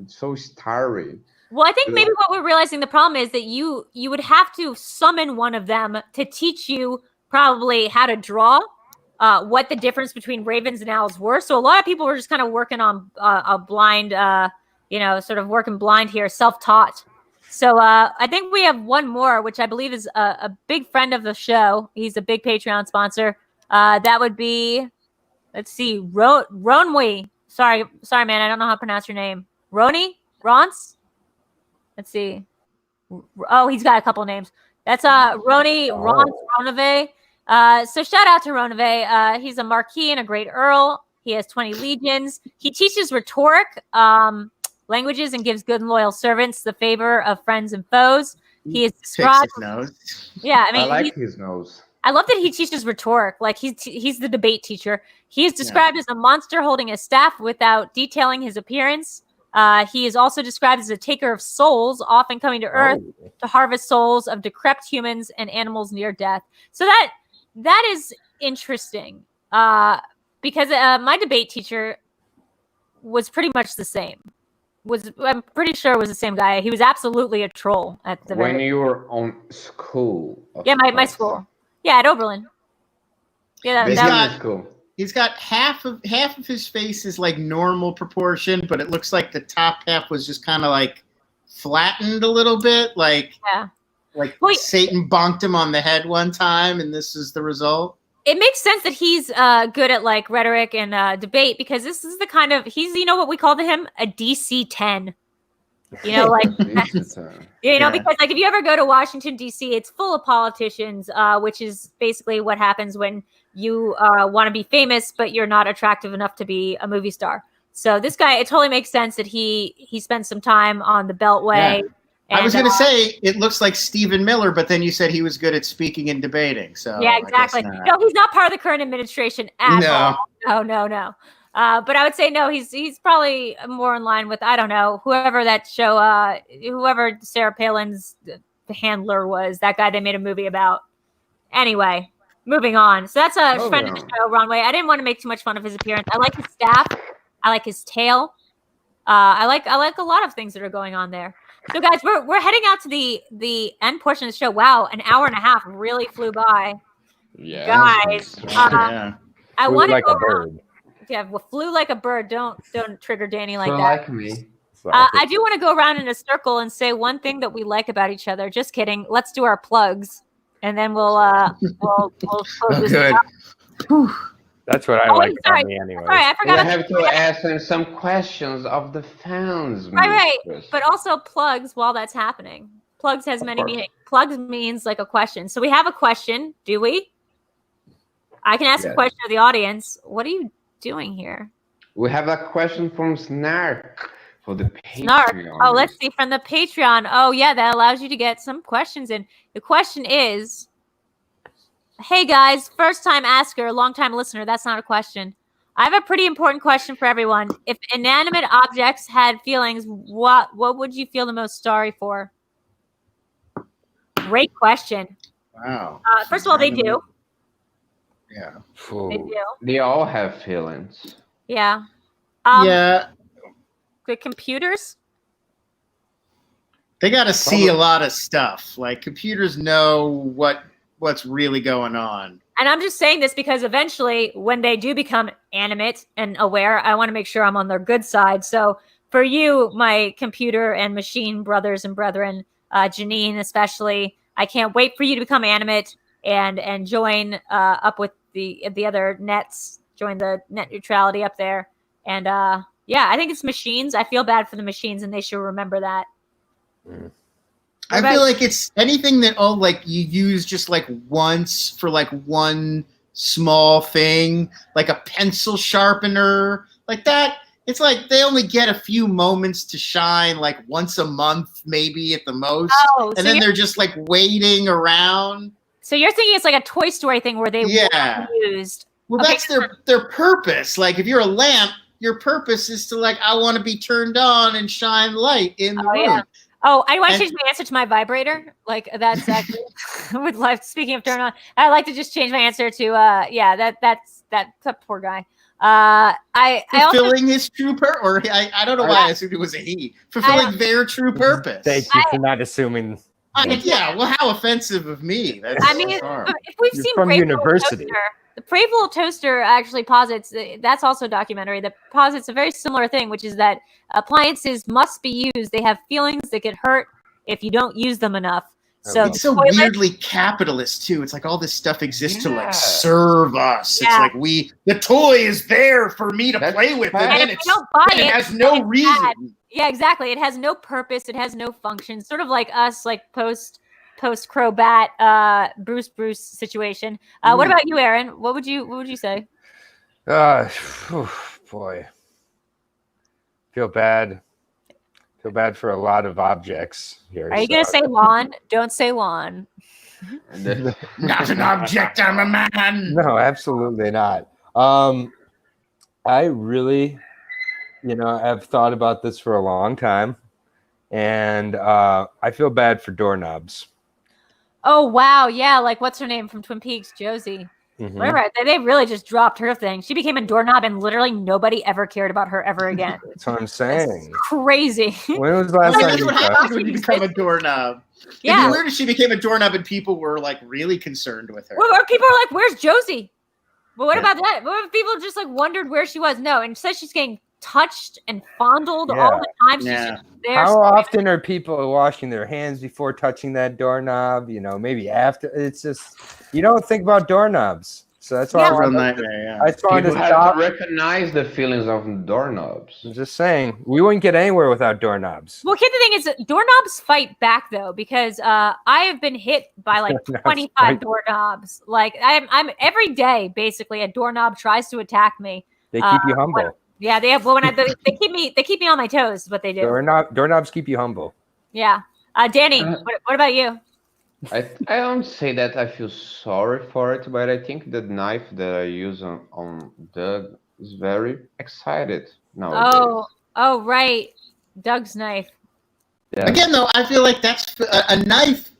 so starry. Well, I think maybe what we're realizing the problem is that you would have to summon one of them to teach you probably how to draw, what the difference between ravens and owls were. So a lot of people were just kind of working on a blind, sort of working blind here, self-taught. So I think we have one more, which I believe is a big friend of the show. He's a big Patreon sponsor. That would be, let's see, Ronwe. Sorry, man. I don't know how to pronounce your name. Ronce? Let's see. Oh, he's got a couple names. That's Ronave. So shout out to Ronave. He's a marquis and a great earl. He has 20 legions. He teaches rhetoric, languages, and gives good and loyal servants the favor of friends and foes. He is described. His nose. Yeah, I mean, I like his nose. I love that he teaches rhetoric. Like he's the debate teacher. He is described as a monster holding a staff without detailing his appearance. He is also described as a taker of souls, often coming to Earth to harvest souls of decrepit humans and animals near death. So that is interesting because my debate teacher was pretty much the same. I'm pretty sure it was the same guy. He was absolutely a troll at the when you were on school. Yeah, my school. Yeah, at Oberlin. Yeah, that was cool. He's got half of his face is like normal proportion, but it looks like the top half was just kind of like flattened a little bit, like Satan bonked him on the head one time, and this is the result. It makes sense that he's good at like rhetoric and debate because this is the kind of he's what we call to him a DC 10. Like because like if you ever go to Washington D.C., it's full of politicians, which is basically what happens when you want to be famous, but you're not attractive enough to be a movie star. So this guy, it totally makes sense that he spent some time on the Beltway. Yeah. And, I was going to say it looks like Stephen Miller, but then you said he was good at speaking and debating. So yeah, exactly. No, he's not part of the current administration at all. No. But I would say no. He's probably more in line with whoever that show, whoever Sarah Palin's handler was. That guy they made a movie about. Anyway, moving on. So that's a friend of the show, Ronway. I didn't want to make too much fun of his appearance. I like his staff. I like his tail. I like a lot of things that are going on there. So guys, we're heading out to the end portion of the show. Wow, an hour and a half really flew by. Yeah, guys. I want to go around. Yeah, flew like a bird. Don't trigger Danny like that. Like me. I do want to go around in a circle and say one thing that we like about each other. Just kidding. Let's do our plugs, and then we'll close this out. That's what I like about me anyway. Sorry, I forgot. I have to ask them some questions of the fans. Right. But also plugs while that's happening. Plugs has many meanings. Plugs means like a question. So we have a question, do we? I can ask a question of the audience. What are you doing here? We have a question from Snark for the Patreon. Snark. Oh, let's see from the Patreon. Oh, yeah, that allows you to get some questions in. The question is, hey guys, first time asker, long time listener. That's not a question. I have a pretty important question for everyone. If inanimate objects had feelings, what would you feel the most sorry for? Great question. Wow. First of all, they do. Yeah. They do. They all have feelings. Yeah. Yeah. The computers. They got to see a lot of stuff. Like computers know what's really going on. And I'm just saying this because eventually, when they do become animate and aware, I want to make sure I'm on their good side. So for you, my computer and machine brothers and brethren, Janine especially, I can't wait for you to become animate and join up with the other nets, join the net neutrality up there. And yeah, I think it's machines. I feel bad for the machines, and they should remember that. I feel like it's anything that like you use just like once for like one small thing, like a pencil sharpener, like that. It's like they only get a few moments to shine, like once a month, maybe at the most, and then they're just like waiting around. So you're thinking it's like a Toy Story thing where they were used. Well, that's their purpose. Like if you're a lamp, your purpose is to like, I want to be turned on and shine light in the room. Yeah. Oh, I want to change my answer to my vibrator. Like that's actually with life. Speaking of turn on, I like to just change my answer to yeah. That's that poor guy. Fulfilling his true purpose, or I don't know why I assumed it was a he. Fulfilling their true purpose. Thank you for not assuming. Yeah, well, how offensive of me. That's if we've seen from university. The Brave Little Toaster actually posits, that's also a documentary, that posits a very similar thing, which is that appliances must be used. They have feelings that get hurt if you don't use them enough. So it's so weirdly capitalist too. It's like all this stuff exists to like serve us. It's like the toy is there for me to play with, and if you don't buy it, has no reason. Bad. Yeah, exactly. It has no purpose. It has no function. Sort of like us, like post Crobat, Bruce situation. What about you, Aaron? What would you say? Boy, feel bad for a lot of objects here. Are you gonna say lawn? Don't say lawn. Not an object. I'm a man. No, absolutely not. I really, I've thought about this for a long time, and I feel bad for doorknobs. Oh wow, yeah, like what's her name from Twin Peaks, Josie. Mm-hmm. Right. They really just dropped her thing. She became a doorknob, and literally nobody ever cared about her ever again. That's what I'm saying. That's crazy. When was the last time that's what happens when you become a doorknob. Yeah. It'd be weird if she became a doorknob and people were like really concerned with her. Well, people are like, "Where's Josie?" But what about that? What if people just like wondered where she was? No, and says she's getting touched and fondled all the time. She's just there. How often are people washing their hands before touching that doorknob? Maybe after. It's just you don't think about doorknobs, so that's why I wanted to stop. Recognize the feelings of doorknobs. I'm just saying we wouldn't get anywhere without doorknobs. Well, the thing is, doorknobs fight back though, because I have been hit by like 25 doorknobs. Like I'm every day basically a doorknob tries to attack me. They keep you humble. Yeah, they have. Well, they keep me on my toes. Is what they do. Doorknobs keep you humble. Yeah, Danny, what about you? I don't say that I feel sorry for it, but I think the knife that I use on Doug is very excited nowadays. Oh, right, Doug's knife. Yeah. Again, though, I feel like that's a knife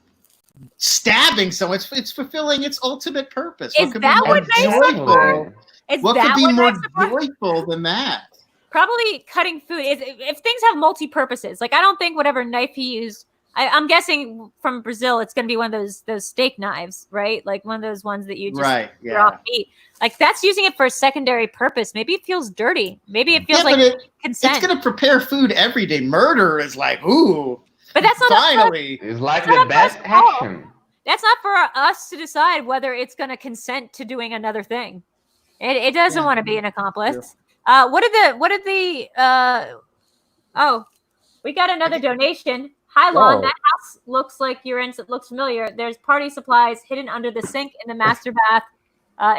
stabbing someone. It's fulfilling its ultimate purpose. Is that what knives are? What could be more joyful than that? Probably cutting food. If things have multi-purposes, like I don't think whatever knife he used, I'm guessing from Brazil, it's going to be one of those steak knives, right? Like one of those ones that you just drop meat. Like that's using it for a secondary purpose. Maybe it feels dirty. Maybe it feels like consent. It's going to prepare food every day. Murder is like, ooh. But that's not finally. It's like the best action. That's not for us to decide whether it's going to consent to doing another thing. It doesn't want to be an accomplice. What did the we got another donation. Hi, Lon. That house looks like you're in. It looks familiar. There's party supplies hidden under the sink in the master bath.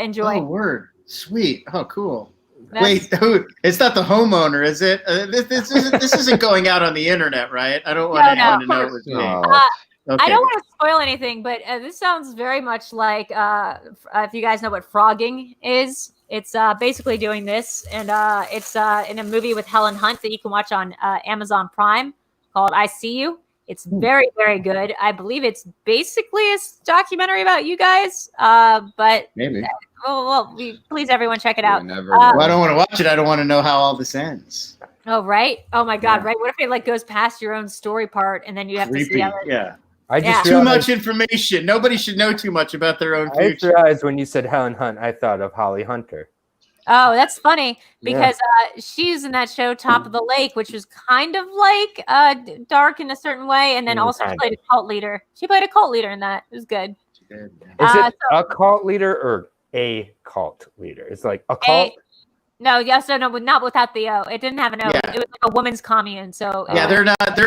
Enjoy. Oh, word. Sweet. Oh, cool. Wait, it's not the homeowner, is it? This isn't going out on the internet, right? I don't want anyone to know it was me. Okay. I don't want to spoil anything, but this sounds very much like if you guys know what frogging is, it's basically doing this, and it's in a movie with Helen Hunt that you can watch on Amazon Prime called I See You. It's very, very good. I believe it's basically a documentary about you guys. But maybe. Please, everyone, check it out. Well, I don't want to watch it. I don't want to know how all this ends. Oh, right. Oh my God. Right. What if it like goes past your own story part and then you have to see how it, Yeah. I just too much information. Nobody should know too much about their own future. I just realized when you said Helen Hunt, I thought of Holly Hunter. Oh, that's funny because she's in that show Top of the Lake, which was kind of like dark in a certain way, and then also she played a cult leader. She played a cult leader in that. It was good. Is it a cult leader or a cult leader? It's like a cult. No, not without the O. It didn't have an O. Yeah. It was like a women's commune. So they're not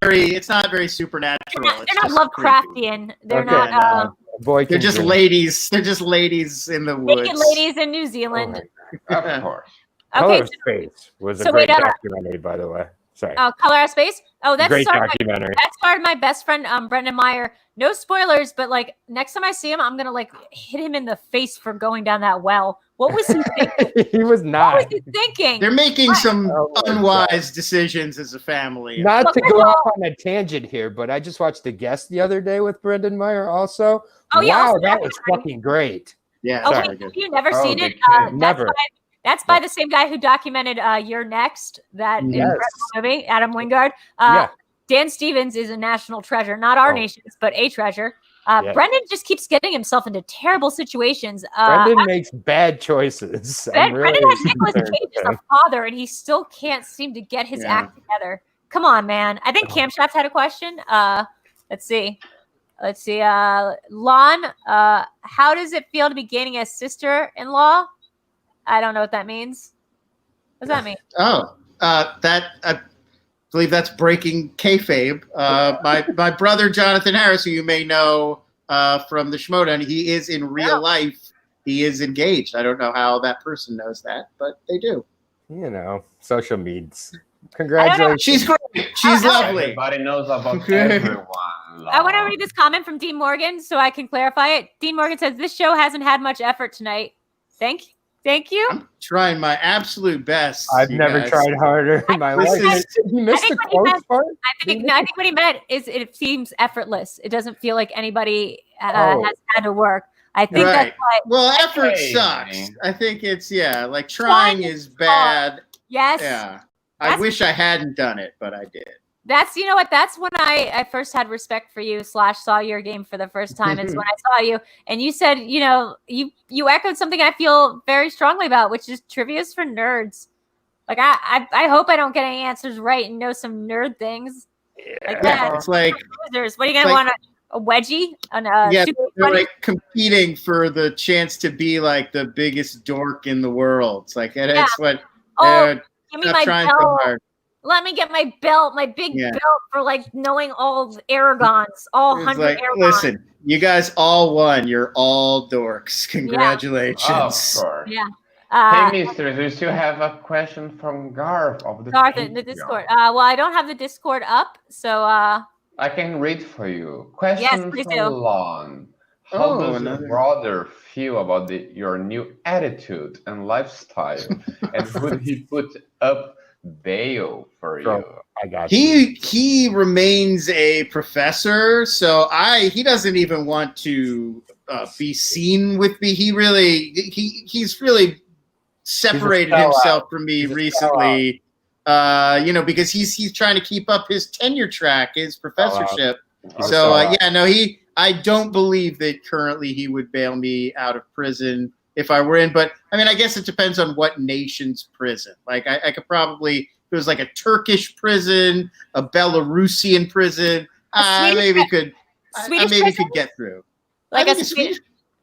very. It's not very supernatural. They're not Lovecraftian. They're not. They're just ladies. They're just ladies in the woods. Naked ladies in New Zealand. Of course. Color of Space was a great documentary, by the way. Sorry. Oh, Color of Space? Oh, that's great documentary. That's starred my best friend, Brendan Meyer. No spoilers, but like next time I see him, I'm gonna like hit him in the face for going down that well. What was he thinking? He was not. What was he thinking? They're making some unwise decisions as a family. Not to go off on a tangent here, but I just watched The Guest the other day with Brendan Meyer also. Oh, yeah. Wow, that was fucking great. Yeah. Oh, wait, have you never seen it? Never. That's by the same guy who documented You're Next, that incredible movie, Adam Wingard. Dan Stevens is a national treasure, not our nation's, but a treasure. Brendan just keeps getting himself into terrible situations. Brendan makes bad choices. Brendan has Nicolas Cage as a father, and he still can't seem to get his act together. Come on, man. I think Camshaft had a question. Let's see. Lon, how does it feel to be gaining a sister-in-law? I don't know what that means. What does that mean? I believe that's breaking kayfabe. My brother Jonathan Harris, who you may know from the Schmoedown, he is in real life. He is engaged. I don't know how that person knows that, but they do. You know, social medias. Congratulations. She's great. She's lovely. Everybody knows about everyone. I want to read this comment from Dean Morgan so I can clarify it. Dean Morgan says, this show hasn't had much effort tonight. Thank you. I'm trying my absolute best. I've never tried harder in my life. You missed the close part? I think what he meant is it seems effortless. It doesn't feel like anybody has had to work. I think that's why. Well, effort sucks. I think it's, like trying is bad. Yes. Yeah. I wish I hadn't done it, but I did. That's, you know what, that's when I first had respect for you / saw your game for the first time is when I saw you. And you said, you know, you echoed something I feel very strongly about, which is trivia's for nerds. Like, I hope I don't get any answers right and know some nerd things. Like that. It's like, what are you going to want? A wedgie? They're like competing for the chance to be like the biggest dork in the world. It's like, that's what, give me my belt. So hard. Let me get my belt, my big belt for like knowing all the Aragons, all 100 Aragons. Listen, you guys all won. You're all dorks. Congratulations. Yeah. Of course. Yeah. Hey, Mistress, we still have a question from Garth of the Discord. Well, I don't have the Discord up, so I can read for you. Question from Lon. How does your brother feel about your new attitude and lifestyle? And would he put up bail for you? I got you. He remains a professor, so he doesn't even want to be seen with me. He's really separated himself from me recently. Because he's trying to keep up his tenure track, his professorship. So I don't believe that currently he would bail me out of prison if I were in, but I mean, I guess it depends on what nation's prison. Like I could probably, if it was like a Turkish prison, a Belarusian prison, I maybe could get through. Like a Swedish.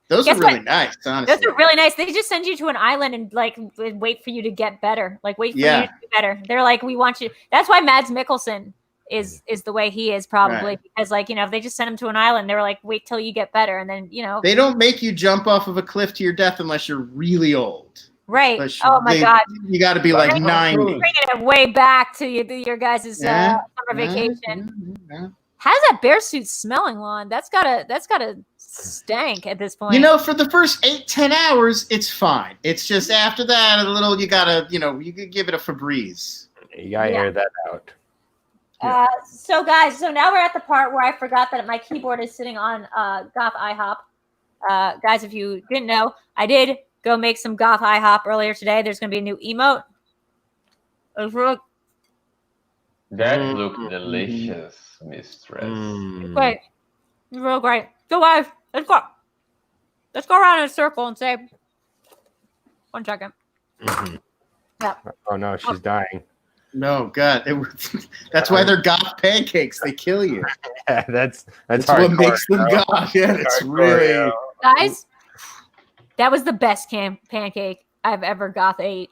Those are really nice, honestly. Those are really nice. They just send you to an island and like wait for you to get better. Like wait for you to get better. They're like, we want you. That's why Mads Mikkelsen is the way he is probably because like, if they just send him to an island, they were like, wait till you get better. And then, they don't make you jump off of a cliff to your death unless you're really old. Right. Oh my God. You got to be like 90. Bringing it way back to your guys' summer vacation. How's that bear suit smelling, Lon? That's gotta stank at this point. For the first 8-10 hours, it's fine. It's just after that, you could give it a Febreze. You gotta air that out. So guys, now we're at the part where I forgot that my keyboard is sitting on Goth IHOP. Guys, if you didn't know, I did go make some Goth IHOP earlier today. There's going to be a new emote. That looked delicious, mistress. Great. Real great. So guys, let's go around in a circle and say 1 second. Yeah. Oh no, she's dying. No, God, that's why they're goth pancakes. They kill you. Yeah, that's what makes them goth. Yeah, it's really. Guys, that was the best pancake I've ever goth ate.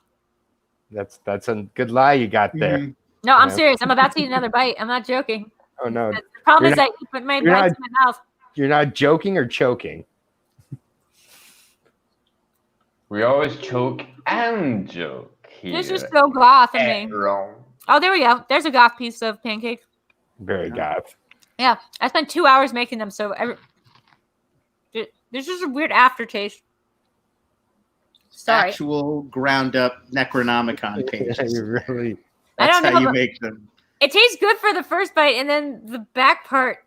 That's a good lie you got there. No, I'm serious. I'm about to eat another bite. I'm not joking. Oh no. The problem is I put my bites in my mouth. You're not joking or choking. We always choke and joke here. This is so goth of me. Oh, there we go. There's a goth piece of pancake. Very goth. Yeah, I spent 2 hours making them, so there's just a weird aftertaste. Sorry. Actual ground up Necronomicon pages. Really. That's how you make them. It tastes good for the first bite, and then the back part.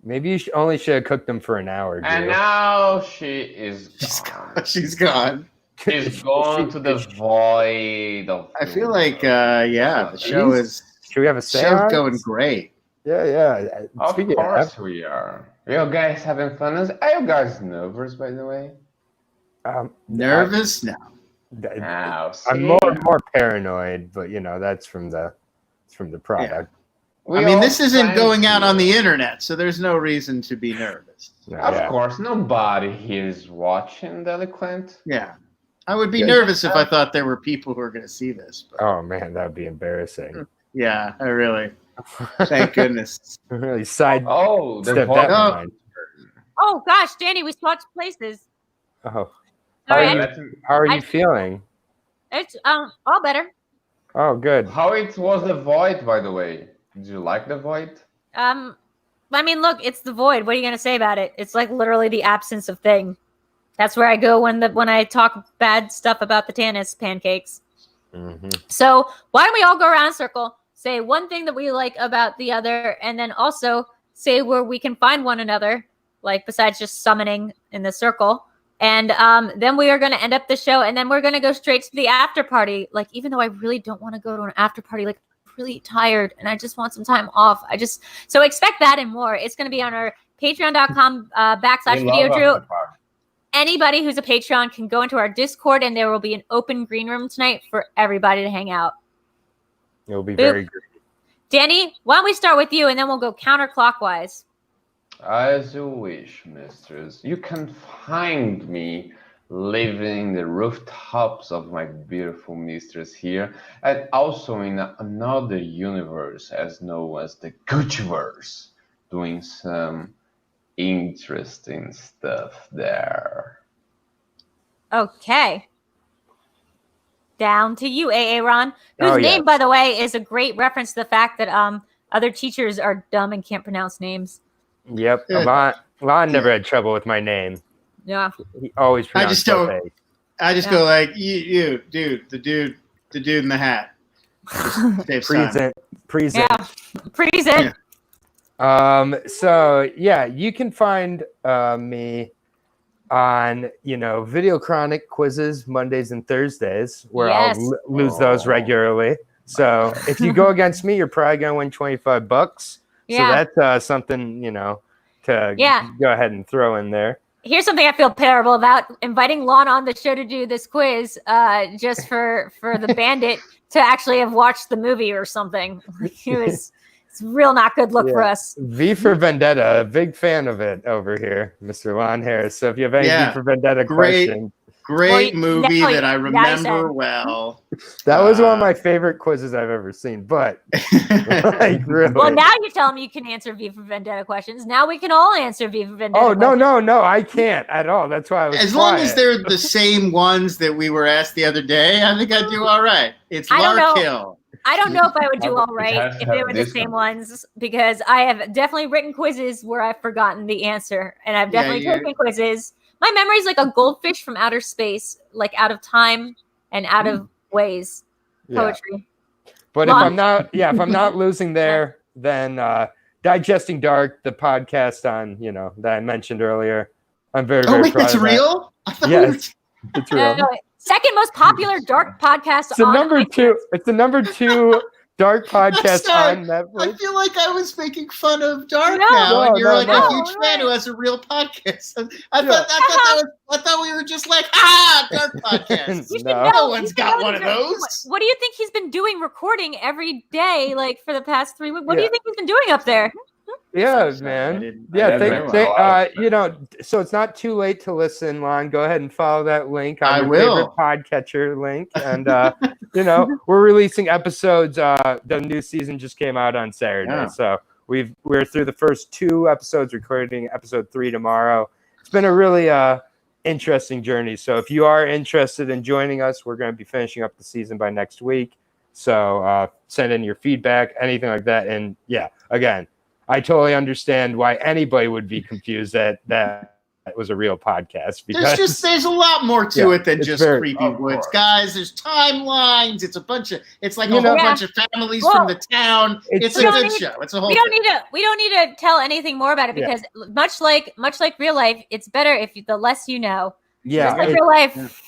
Maybe you only should have cooked them for an hour. Drew. And now she is gone. She's gone. She's gone to the void of. I feel like, the show is. Should we have a seance? Show's going great. Yeah. Of course we are. You guys having fun? Are you guys nervous, by the way? Nervous? No. I'm more paranoid, but that's from the product. Yeah. This isn't going out on the internet, so there's no reason to be nervous. Of course, nobody here is watching Delinquent. Yeah. I would be nervous if I thought there were people who were going to see this. But. Oh, man, that would be embarrassing. Yeah, I really. Thank goodness. Really side. Oh, that oh gosh, Danny, we swatched places. Oh. How are you feeling? It's all better. Oh, good. How it was the void, by the way? Did you like the void? Look, it's the void. What are you gonna say about it? It's like literally the absence of thing. That's where I go when I talk bad stuff about the Tanis pancakes. Mm-hmm. So why don't we all go around in a circle, say one thing that we like about the other, and then also say where we can find one another, like besides just summoning in the circle. And then we are going to end up the show, and then we're going to go straight to the after party. Like, even though I really don't want to go to an after party, like, I'm really tired, and I just want some time off. So expect that and more. It's going to be on our patreon.com /Videodrew. Anybody who's a Patreon can go into our Discord, and there will be an open green room tonight for everybody to hang out. It'll be very good. Danny, why don't we start with you, and then we'll go counterclockwise. As you wish, mistress. You can find me living in the rooftops of my beautiful mistress here, and also in another universe as known as the Gucciverse, doing some interesting stuff there. Okay. Down to you, Aaron, whose name, by the way, is a great reference to the fact that other teachers are dumb and can't pronounce names. Yep. Lon never had trouble with my name. Yeah. He always pronounced it. I just go like, you, dude, the dude in the hat. Present. Yeah. Present. Yeah. So yeah, you can find me on VideoChronic quizzes Mondays and Thursdays, where I'll lose those regularly. So if you go against me, you're probably gonna win $25. Yeah. So that's something, to go ahead and throw in there. Here's something I feel terrible about: inviting Lon on the show to do this quiz just for the bandit to actually have watched the movie or something. It's real not good look for us. V for Vendetta, a big fan of it over here, Mr. Lon Harris. So if you have any V for Vendetta questions. Great movie that I remember well. That was one of my favorite quizzes I've ever seen. But really. Well, now you tell me you can answer V for Vendetta questions. Now we can all answer V for Vendetta. Oh no, I can't at all. That's why I was. As long as they're the same ones that we were asked the other day, I think I do all right. It's Larkill. I don't know if I would do all right if they were the same ones, because I have definitely written quizzes where I've forgotten the answer, and I've definitely taken quizzes. My memory is like a goldfish from outer space, like out of time and out of ways. Poetry. But if I'm not losing there, then Digesting Dark, the podcast on that I mentioned earlier. I'm very proud that's of that. real? Yes, it's real. Second most popular dark podcast. It's the number two. It's the number 2 dark podcast on Netflix. I feel like I was making fun of Dark now, and you're a huge fan who has a real podcast. I thought we were just like, Dark podcast. No one's got one of those. What do you think he's been doing recording every day, like for the past 3 weeks? What do you think he's been doing up there? Yeah, man. So it's not too late to listen, Lon. Go ahead and follow that link on your favorite podcatcher link. And, we're releasing episodes. The new season just came out on Saturday. Yeah. So we're through the first 2 episodes, recording episode 3 tomorrow. It's been a really interesting journey. So if you are interested in joining us, we're going to be finishing up the season by next week. So send in your feedback, anything like that. And again, I totally understand why anybody would be confused that was a real podcast. Because there's a lot more to it than just creepy woods, guys. There's timelines. It's a bunch of whole bunch of families from the town. It's a good show. It's a whole. We don't need to tell anything more about it because much like real life, it's better if the less you know. Yeah, just like real life.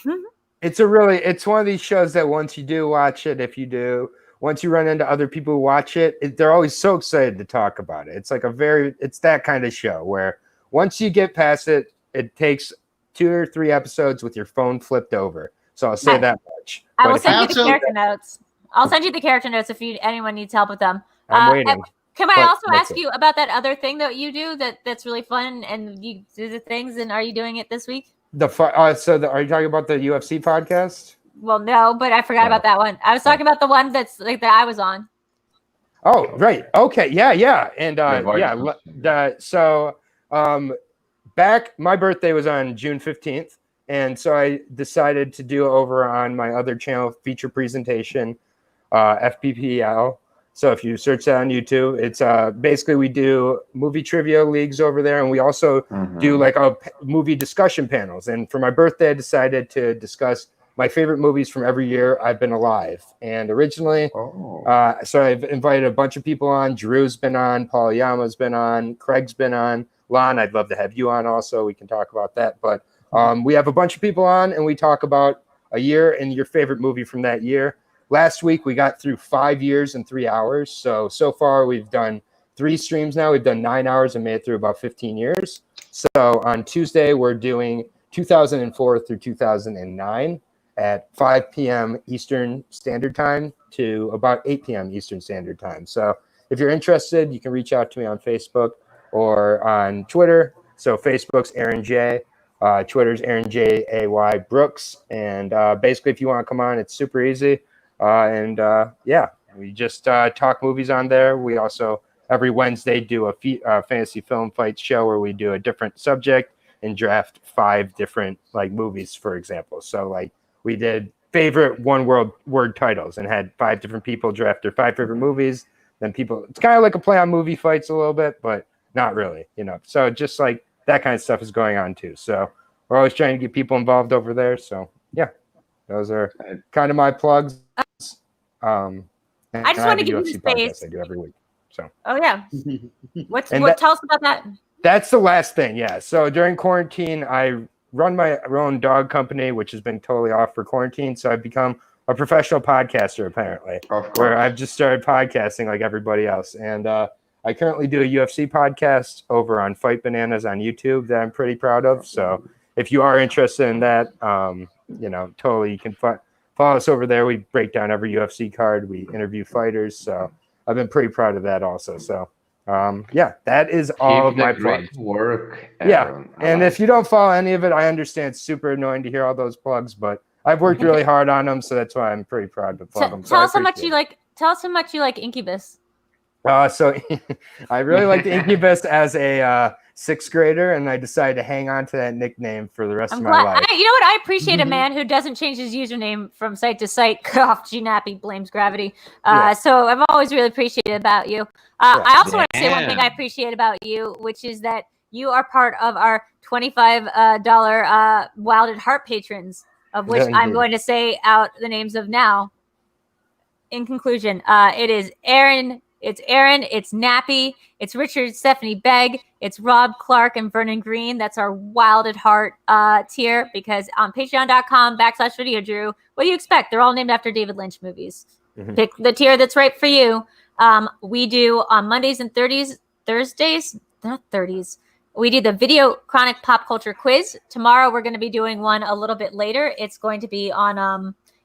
It's one of these shows that once you do watch it, once you run into other people who watch it, they're always so excited to talk about it. It's like it's that kind of show where once you get past it, it takes 2 or 3 episodes with your phone flipped over. So I'll say that much. I will send you the character notes. I'll send you the character notes if anyone needs help with them. I'm waiting. Can I also ask you about that other thing that you do that's really fun and you do the things, and are you doing it this week? Are you talking about the UFC podcast? Well, no, but I forgot about that one. I was talking about the one that's like that I was on. Oh, right. Okay. Yeah. And back, my birthday was on June 15th. And so I decided to do over on my other channel feature presentation, FPPL. So if you search that on YouTube, it's basically we do movie trivia leagues over there. And we also do like a movie discussion panels. And for my birthday, I decided to discuss my favorite movies from every year I've been alive. And originally, so I've invited a bunch of people on. Drew's been on, Paul Yama's been on, Craig's been on. Lon, I'd love to have you on also. We can talk about that. But we have a bunch of people on, and we talk about a year and your favorite movie from that year. Last week, we got through 5 years and 3 hours. So far, we've done 3 streams now. We've done 9 hours and made it through about 15 years. So on Tuesday, we're doing 2004 through 2009. At 5 p.m. Eastern Standard Time to about 8 p.m. Eastern Standard Time. So if you're interested, you can reach out to me on Facebook or on Twitter. So Facebook's Aaron J. Twitter's Aaron J.A.Y. Brooks. And basically, if you want to come on, it's super easy. We just talk movies on there. We also, every Wednesday, do a fantasy film fight show where we do a different subject and draft 5 different movies, for example. So we did favorite one-word titles and had 5 different people draft their 5 favorite movies. Then it's kind of like a play on movie fights a little bit, but not really, So just that kind of stuff is going on too. So we're always trying to get people involved over there. So those are kind of my plugs. I just want to give you the space. I do every week. So. Oh yeah. Tell us about that. That's the last thing. Yeah. So during quarantine, I run my own dog company, which has been totally off for quarantine. So I've become a professional podcaster, apparently, where I've just started podcasting like everybody else. And I currently do a UFC podcast over on Fight Bananas on YouTube that I'm pretty proud of. So if you are interested in that, totally you can follow us over there. We break down every UFC card. We interview fighters. So I've been pretty proud of that also. So that is all of my plugs. Great work, Aaron. And if you don't follow any of it, I understand it's super annoying to hear all those plugs, but I've worked really hard on them, so that's why I'm pretty proud to plug them. Tell us how much you like Incubus. So I really liked Incubus as a 6th grader, and I decided to hang on to that nickname for the rest of my life. You know what? I appreciate a man who doesn't change his username from site to site. Cough, G-Nappy blames gravity. So I've always really appreciated about you. I also want to say one thing I appreciate about you, which is that you are part of our $25 Wild at Heart patrons, of which I'm going to say out the names of now. in conclusion, it is Aaron. It's Aaron. It's Nappy. It's Richard, Stephanie Begg. It's Rob Clark and Vernon Green. That's our Wild at Heart tier, because on patreon.com/Videodrew, what do you expect? They're all named after David Lynch movies. Mm-hmm. Pick the tier that's right for you. We do on Mondays and Thursdays, not 30s. We do the VideoChronic pop culture quiz. Tomorrow we're going to be doing one a little bit later. It's going to be on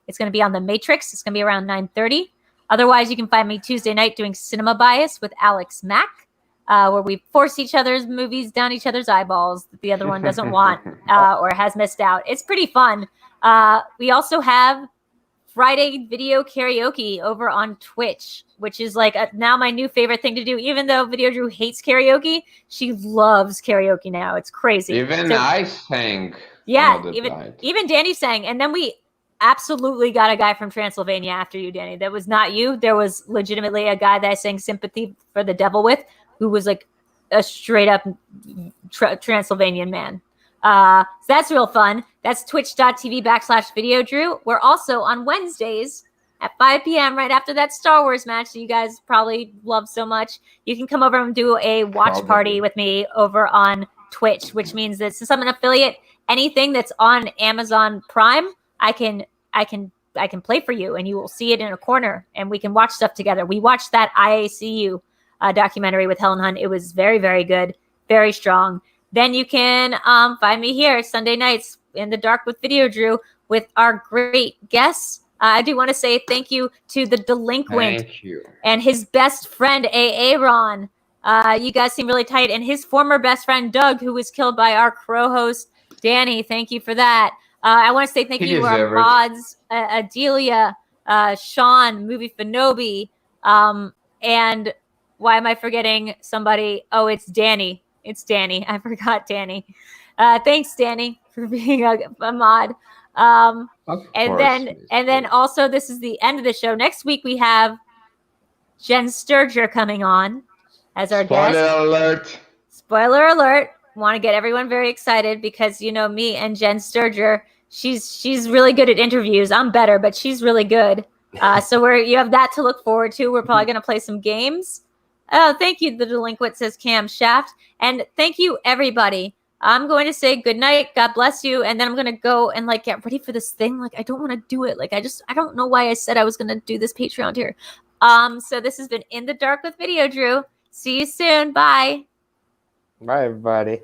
The Matrix. It's going to be around 9:30. Otherwise, you can find me Tuesday night doing Cinema Bias with Alex Mack, where we force each other's movies down each other's eyeballs that the other one doesn't want or has missed out. It's pretty fun. We also have Friday video karaoke over on Twitch, which is like now my new favorite thing to do. Even though Videodrew hates karaoke, she loves karaoke now. It's crazy. Even I sang. Yeah, even Danny sang. And then we absolutely got a guy from Transylvania after you, Danny. That was not you. There was legitimately a guy that I sang Sympathy for the Devil with, who was like a straight up Transylvanian man. So that's real fun. That's twitch.tv/Videodrew. We're also on Wednesdays at 5 p.m. right after that Star Wars match that you guys probably love so much. You can come over and do a watch party with me over on Twitch, which means that since I'm an affiliate, anything that's on Amazon Prime, I can play for you, and you will see it in a corner, and we can watch stuff together. We watched that IACU documentary with Helen Hunt. It was very, very good, very strong. Then you can find me here Sunday nights in the dark with Videodrew with our great guests. I do want to say thank you to the Delinquent and his best friend, Aaron. You guys seem really tight. And his former best friend, Doug, who was killed by our co-host, Danny. Thank you for that. I want to say thank you to our mods, Adelia, Sean, Movie Fanobi, and why am I forgetting somebody? Oh, it's Danny. It's Danny. I forgot Danny. Thanks, Danny, for being a mod. And then also, this is the end of the show. Next week we have Jen Sturger coming on as our guest. Spoiler alert. Spoiler alert. Want to get everyone very excited because you know me and Jen Sturger. She's really good at interviews. I'm better, but she's really good. So you have that to look forward to. We're probably going to play some games. Oh, thank you, the Delinquent, says Cam Shaft. And thank you, everybody. I'm going to say good night. God bless you. And then I'm going to go and get ready for this thing. I don't want to do it. I don't know why I said I was going to do this Patreon here. So this has been In the Dark with Videodrew. See you soon. Bye. Bye, everybody.